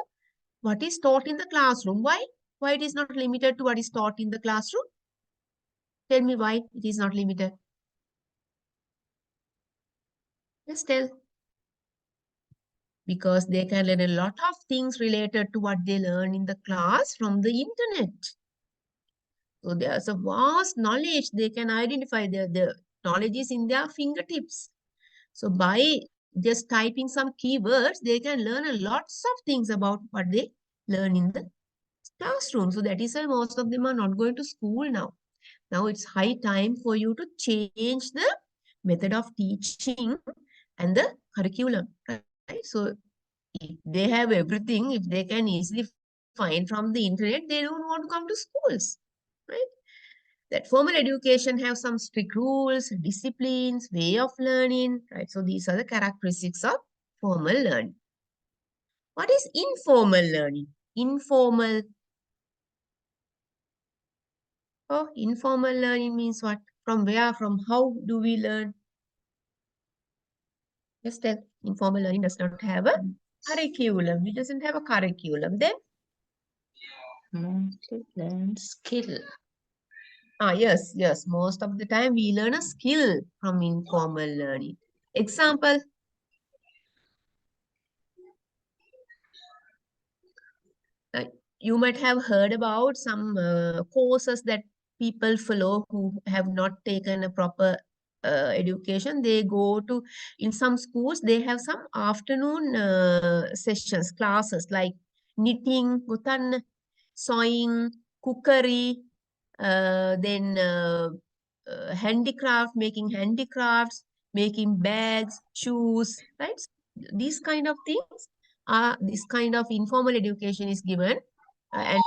what is taught in the classroom. Why? Why it is not limited to what is taught in the classroom? Tell me why it is not limited. Just tell. Because they can learn a lot of things related to what they learn in the class from the internet. So there's a vast knowledge. They can identify the knowledge is in their fingertips. So by just typing some keywords, they can learn a lots of things about what they learn in the classroom. So that is why most of them are not going to school now. Now it's high time for you to change the method of teaching and the curriculum, right? So if they have everything, if they can easily find from the internet, they don't want to come to schools, right? That formal education have some strict rules, disciplines, way of learning, right? So these are the characteristics of formal learning. What is informal learning? Informal. Oh, informal learning means what? From where? From how do we learn? Just tell. Informal learning does not have a curriculum. It doesn't have a curriculum. Then? Learn skill. Yes, yes. Most of the time we learn a skill from informal learning. Example. You might have heard about some courses that people follow who have not taken a proper education. They go to, in some schools, they have some afternoon sessions, classes like knitting, gutan, sewing, cookery, then handicraft, making handicrafts, making bags, shoes, right? These kind of things, this kind of informal education is given and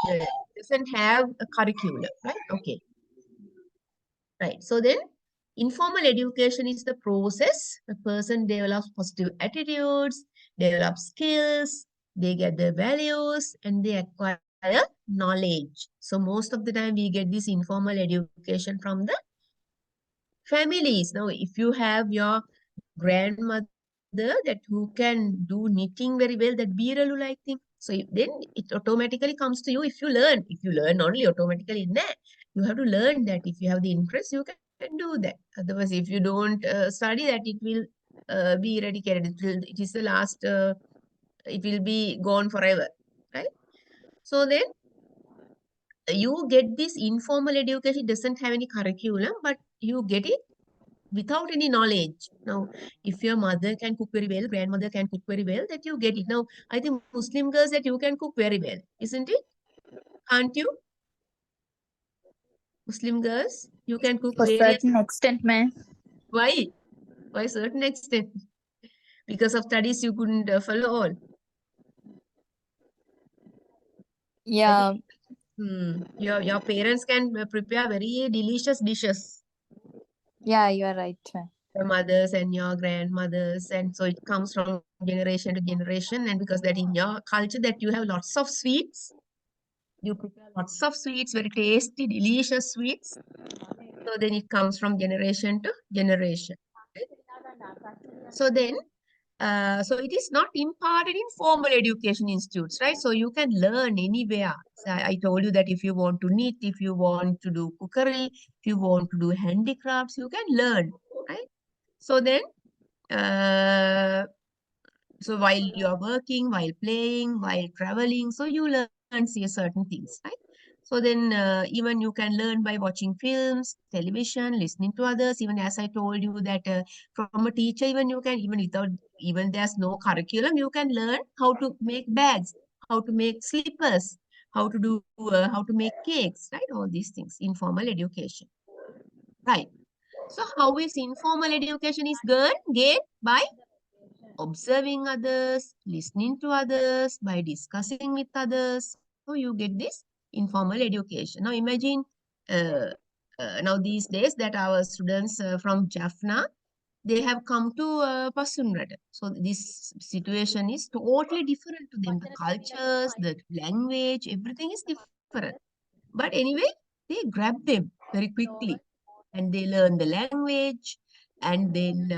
doesn't have a curriculum, right? Okay, right. So then informal education is the process. A person develops positive attitudes, develops skills, they get their values, and they acquire knowledge. So most of the time we get this informal education from the families. Now, if you have your grandmother that who can do knitting very well, that Biralu like thing. So then it automatically comes to you if you learn. If you learn only automatically in that, you have to learn that. If you have the interest, you can do that. Otherwise, if you don't study that, it will be eradicated. It is the last, it will be gone forever, right? So then you get this informal education. It doesn't have any curriculum, but you get it without any knowledge. Now, if your mother can cook very well, grandmother can cook very well, that you get it. Now, I think Muslim girls that you can cook very well, isn't it? Can't you? Muslim girls, you can cook For various. certain extent, ma'am. Why? Why certain extent? Because of studies you couldn't follow all. Yeah. Your parents can prepare very delicious dishes. Yeah, you are right, ma'am. Your mothers and your grandmothers, and so it comes from generation to generation. And because that in your culture that you have lots of sweets, you prepare lots of sweets, very tasty, delicious sweets. So then it comes from generation to generation. So then, so it is not imparted in formal education institutes, right? So you can learn anywhere. So I told you that if you want to knit, if you want to do cookery, if you want to do handicrafts, you can learn, right? So then, so while you are working, while playing, while traveling, so you learn see certain things, right? So then even you can learn by watching films, television, listening to others. Even as I told you that from a teacher, even you can, even without, even there's no curriculum, you can learn how to make bags, how to make slippers, how to do, how to make cakes, right? All these things, informal education, right? So how is informal education is gained by observing others, listening to others, by discussing with others. So you get this informal education. Now imagine now these days that our students from Jaffna, they have come to Pasunrada. So this situation is totally different to them. The cultures, the language, everything is different. But anyway, they grab them very quickly and they learn the language and then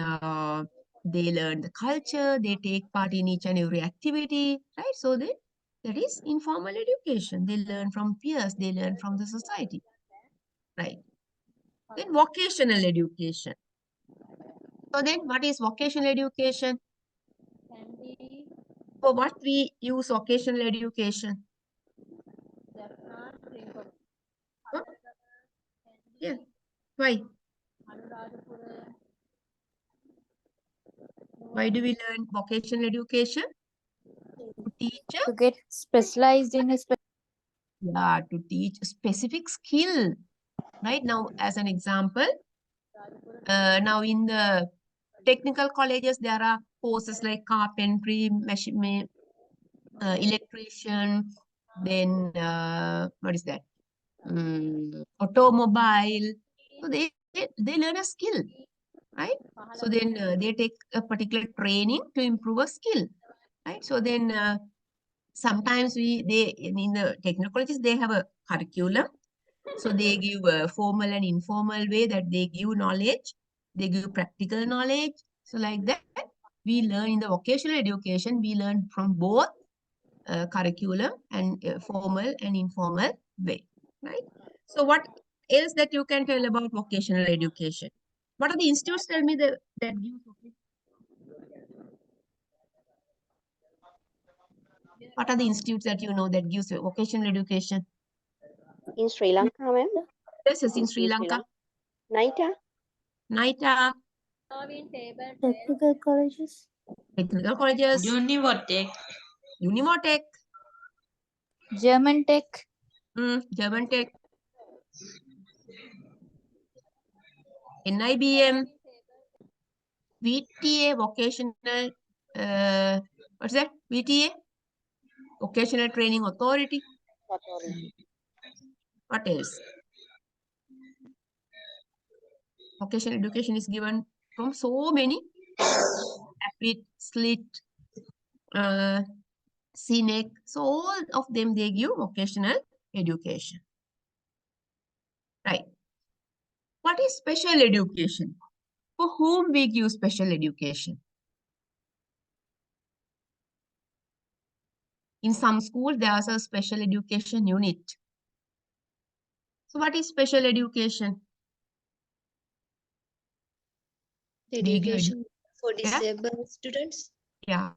they learn the culture, they take part in each and every activity, right? So that is informal education. They learn from peers, they learn from the society, right? Then vocational education. So then what is vocational education? For what we use vocational education? Huh? Yeah. Why? Why do we learn vocational education? To teach To get specialized in a to teach a specific skill. Right now, as an example, now in the technical colleges, there are courses like carpentry, machine, electrician, then what is that? Automobile. So they learn a skill, right? So then they take a particular training to improve a skill, right? So then sometimes in the technical colleges they have a curriculum. So they give a formal and informal way that they give knowledge. They give practical knowledge. So like that, we learn in the vocational education. We learn from both curriculum and formal and informal way, right? So what else that you can tell about vocational education? What are the institutes? Tell me that give. What are the institutes that you know that gives vocational education? In Sri Lanka, ma'am? Yes, yes, in Sri Lanka. NITA? NITA. technical colleges. Technical colleges. Univotech. Unimotech. German Tech. German Tech. NIBM. VTA, vocational, what's that? VTA? Vocational Training Authority. What else? Vocational education is given from so many. APIT, SLIT, CNEC. So all of them, they give vocational education. Right. What is special education? For whom we give special education? In some schools, there's a special education unit. So what is special education? Education for disabled students. Yeah,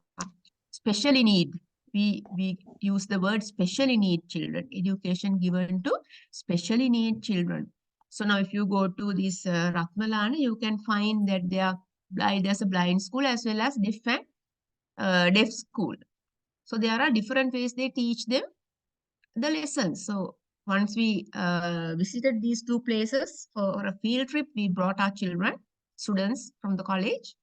specially need. We use the word specially need children. Education given to specially need children. So now if you go to this Ratmalana, you can find that there's a blind school as well as deaf and deaf school. So there are different ways they teach them the lessons. So once we visited these two places for a field trip, we brought our children, students from the college.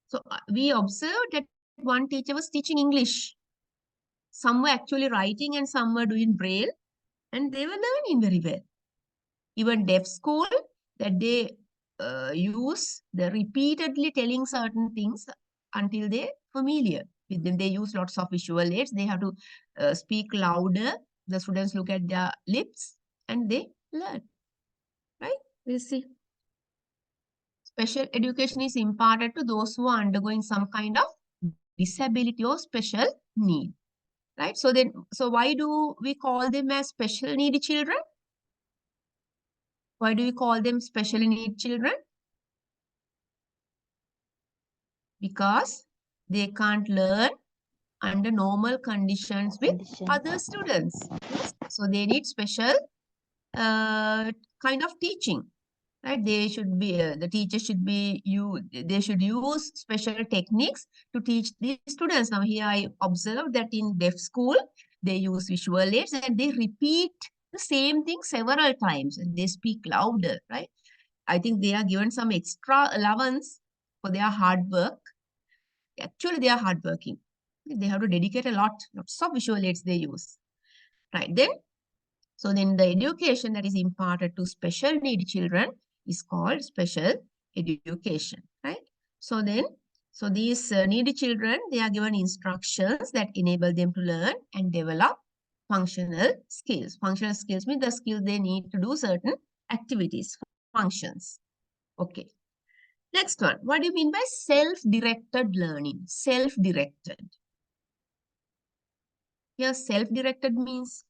So we observed that one teacher was teaching English. Some were actually writing and some were doing braille, and they were learning very well. Even deaf school, that they use the repeatedly telling certain things until they're familiar with them. They use lots of visual aids. They have to speak louder. The students look at their lips and they learn. Right? We'll see. Special education is imparted to those who are undergoing some kind of disability or special need. Right? So why do we call them as special needy children? Why do we call them special need children? Because they can't learn under normal conditions with other students. Yes? So they need special kind of teaching. Right? They should be the teacher should be they should use special techniques to teach these students. Now here I observed that in deaf school they use visual aids and they repeat the same thing several times and they speak louder, right? I think they are given some extra allowance for their hard work. Actually they are hardworking. They have to dedicate lots of visual aids they use. Right, then the education that is imparted to special need children is called special education, right? So these needy children, they are given instructions that enable them to learn and develop functional skills. Functional skills mean the skills they need to do certain activities, functions. Okay. Next one, what do you mean by self-directed learning? Self-directed. Here, self-directed means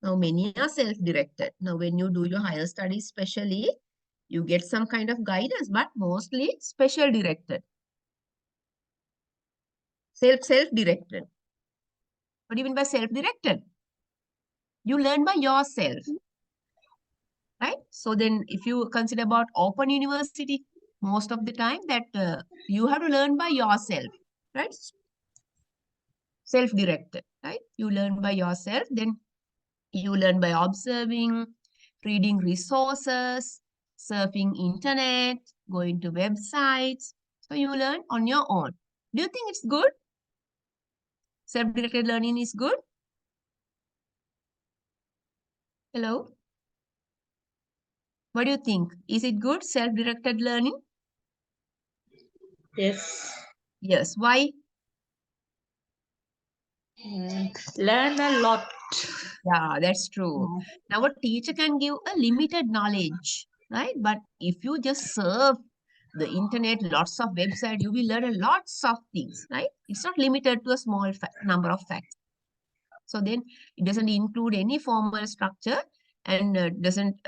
now, many are self-directed. Now, when you do your higher studies, especially, you get some kind of guidance, but mostly special-directed. Self-directed. What do you mean by self-directed? You learn by yourself, right? So then if you consider about open university, most of the time that you have to learn by yourself, right? Self-directed, right? You learn by yourself, then you learn by observing, reading resources, surfing internet, going to websites. So you learn on your own. Do you think it's good? Self-directed learning is good? Hello? What do you think? Is it good, self-directed learning? Yes. Yes. Why? Learn a lot. Yeah, that's true. Now, a teacher can give a limited knowledge, right? But if you just surf the internet, lots of websites, you will learn a lots of things, right? It's not limited to a small number of facts. So then it doesn't include any formal structure and doesn't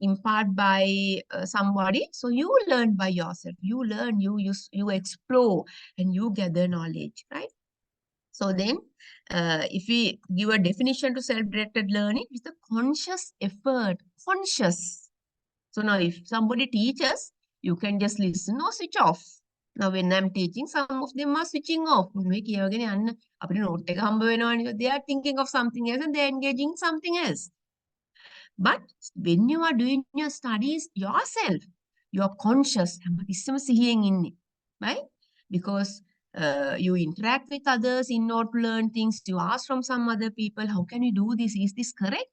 impart by somebody. So you learn by yourself. You learn, you explore, and you gather knowledge, right? So then, if we give a definition to self-directed learning, it's the conscious effort, conscious. So now if somebody teaches, you can just listen or switch off. Now when I'm teaching, some of them are switching off. They are thinking of something else and they're engaging in something else. But when you are doing your studies yourself, you are conscious, right? Because you interact with others in order to learn things. You ask from some other people, how can you do this? Is this correct?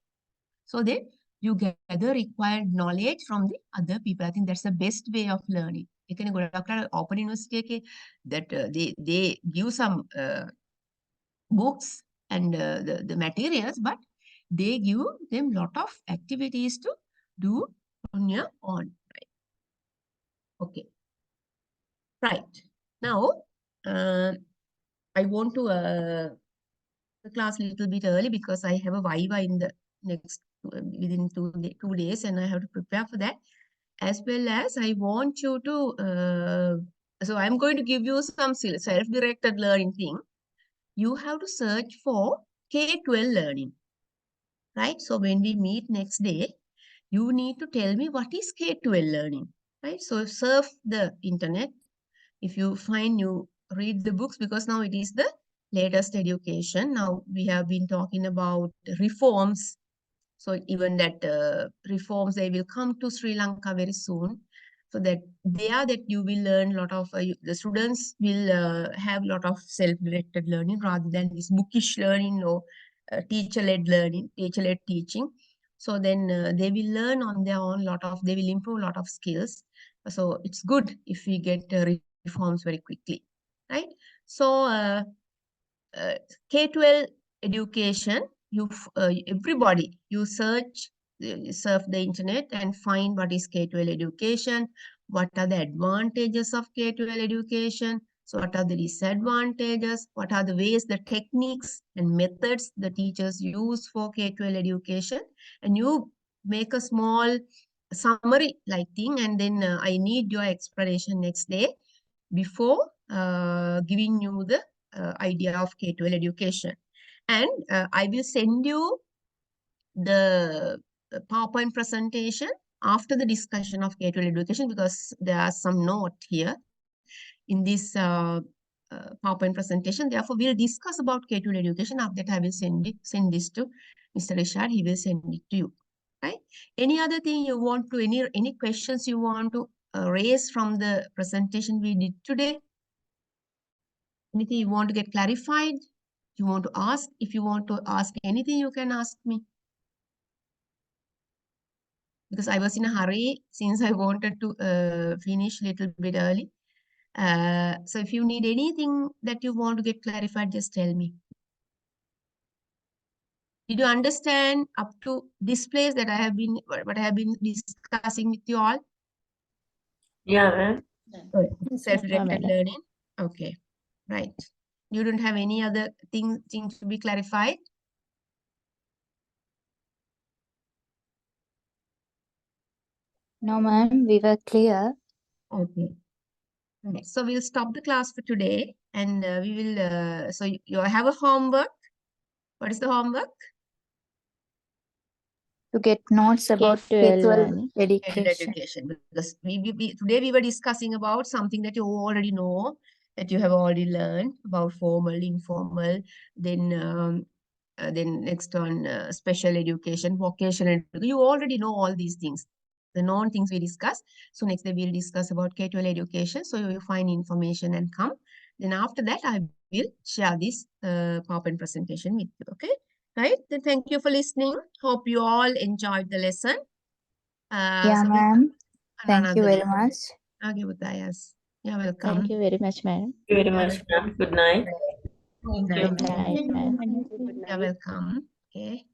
So then you gather required knowledge from the other people. I think that's the best way of learning. You can go to open university that they give some books and the materials, but they give them lot of activities to do on your own. Right? Okay. Right. Now, I want to the class a little bit early because I have a Viva in the next within 2 days, and I have to prepare for that. As well as I want you to. So I'm going to give you some self-directed learning thing. You have to search for K-12 learning, right? So when we meet next day, you need to tell me what is K-12 learning, right? So surf the internet. If you find, you read the books, because now it is the latest education. Now we have been talking about reforms. So even that reforms, they will come to Sri Lanka very soon. So that there that you will learn a lot of, the students will have a lot of self-directed learning rather than this bookish learning or teacher-led learning, teacher-led teaching. So then they will learn on their own they will improve a lot of skills. So it's good if we get reforms very quickly, right? So K-12 education, everybody, you surf the internet and find what is K-12 education, what are the advantages of K-12 education, so what are the disadvantages, what are the ways, the techniques and methods the teachers use for K-12 education, and you make a small summary like thing, and then I need your explanation next day before giving you the idea of K-12 education. And I will send you the PowerPoint presentation after the discussion of K-12 education, because there are some note here in this PowerPoint presentation. Therefore, we'll discuss about K-12 education. After that, I will send this to Mr. Richard. He will send it to you. Right? Any other thing you want to, any questions you want to raise from the presentation we did today? Anything you want to get clarified? You want to ask? If you want to ask anything, you can ask me. Because I was in a hurry since I wanted to finish a little bit early. So if you need anything that you want to get clarified, just tell me. Did you understand up to this place that I have been, what I have been discussing with you all? Yeah. Self-directed learning. Okay, right. You don't have any other thing to be clarified? No, ma'am, we were clear. Okay. Right. So we'll stop the class for today, and we will. So you have a homework. What is the homework? to get notes about K-12 education. Because today we were discussing about something that you already know, that you have already learned about formal, informal, then next on special education, vocational education. You already know all these things, the known things we discuss. So next day we'll discuss about K-12 education. So you find information and come. Then after that, I will share this PowerPoint presentation with you. Okay, right? Then thank you for listening. Hope you all enjoyed the lesson. Yeah, So ma'am. Thank you another very day. much. Okay, Buddhayas. You're welcome. Thank you very much, ma'am. Thank you very much, ma'am. Good night. Good Good night, ma'am. You're welcome. Okay.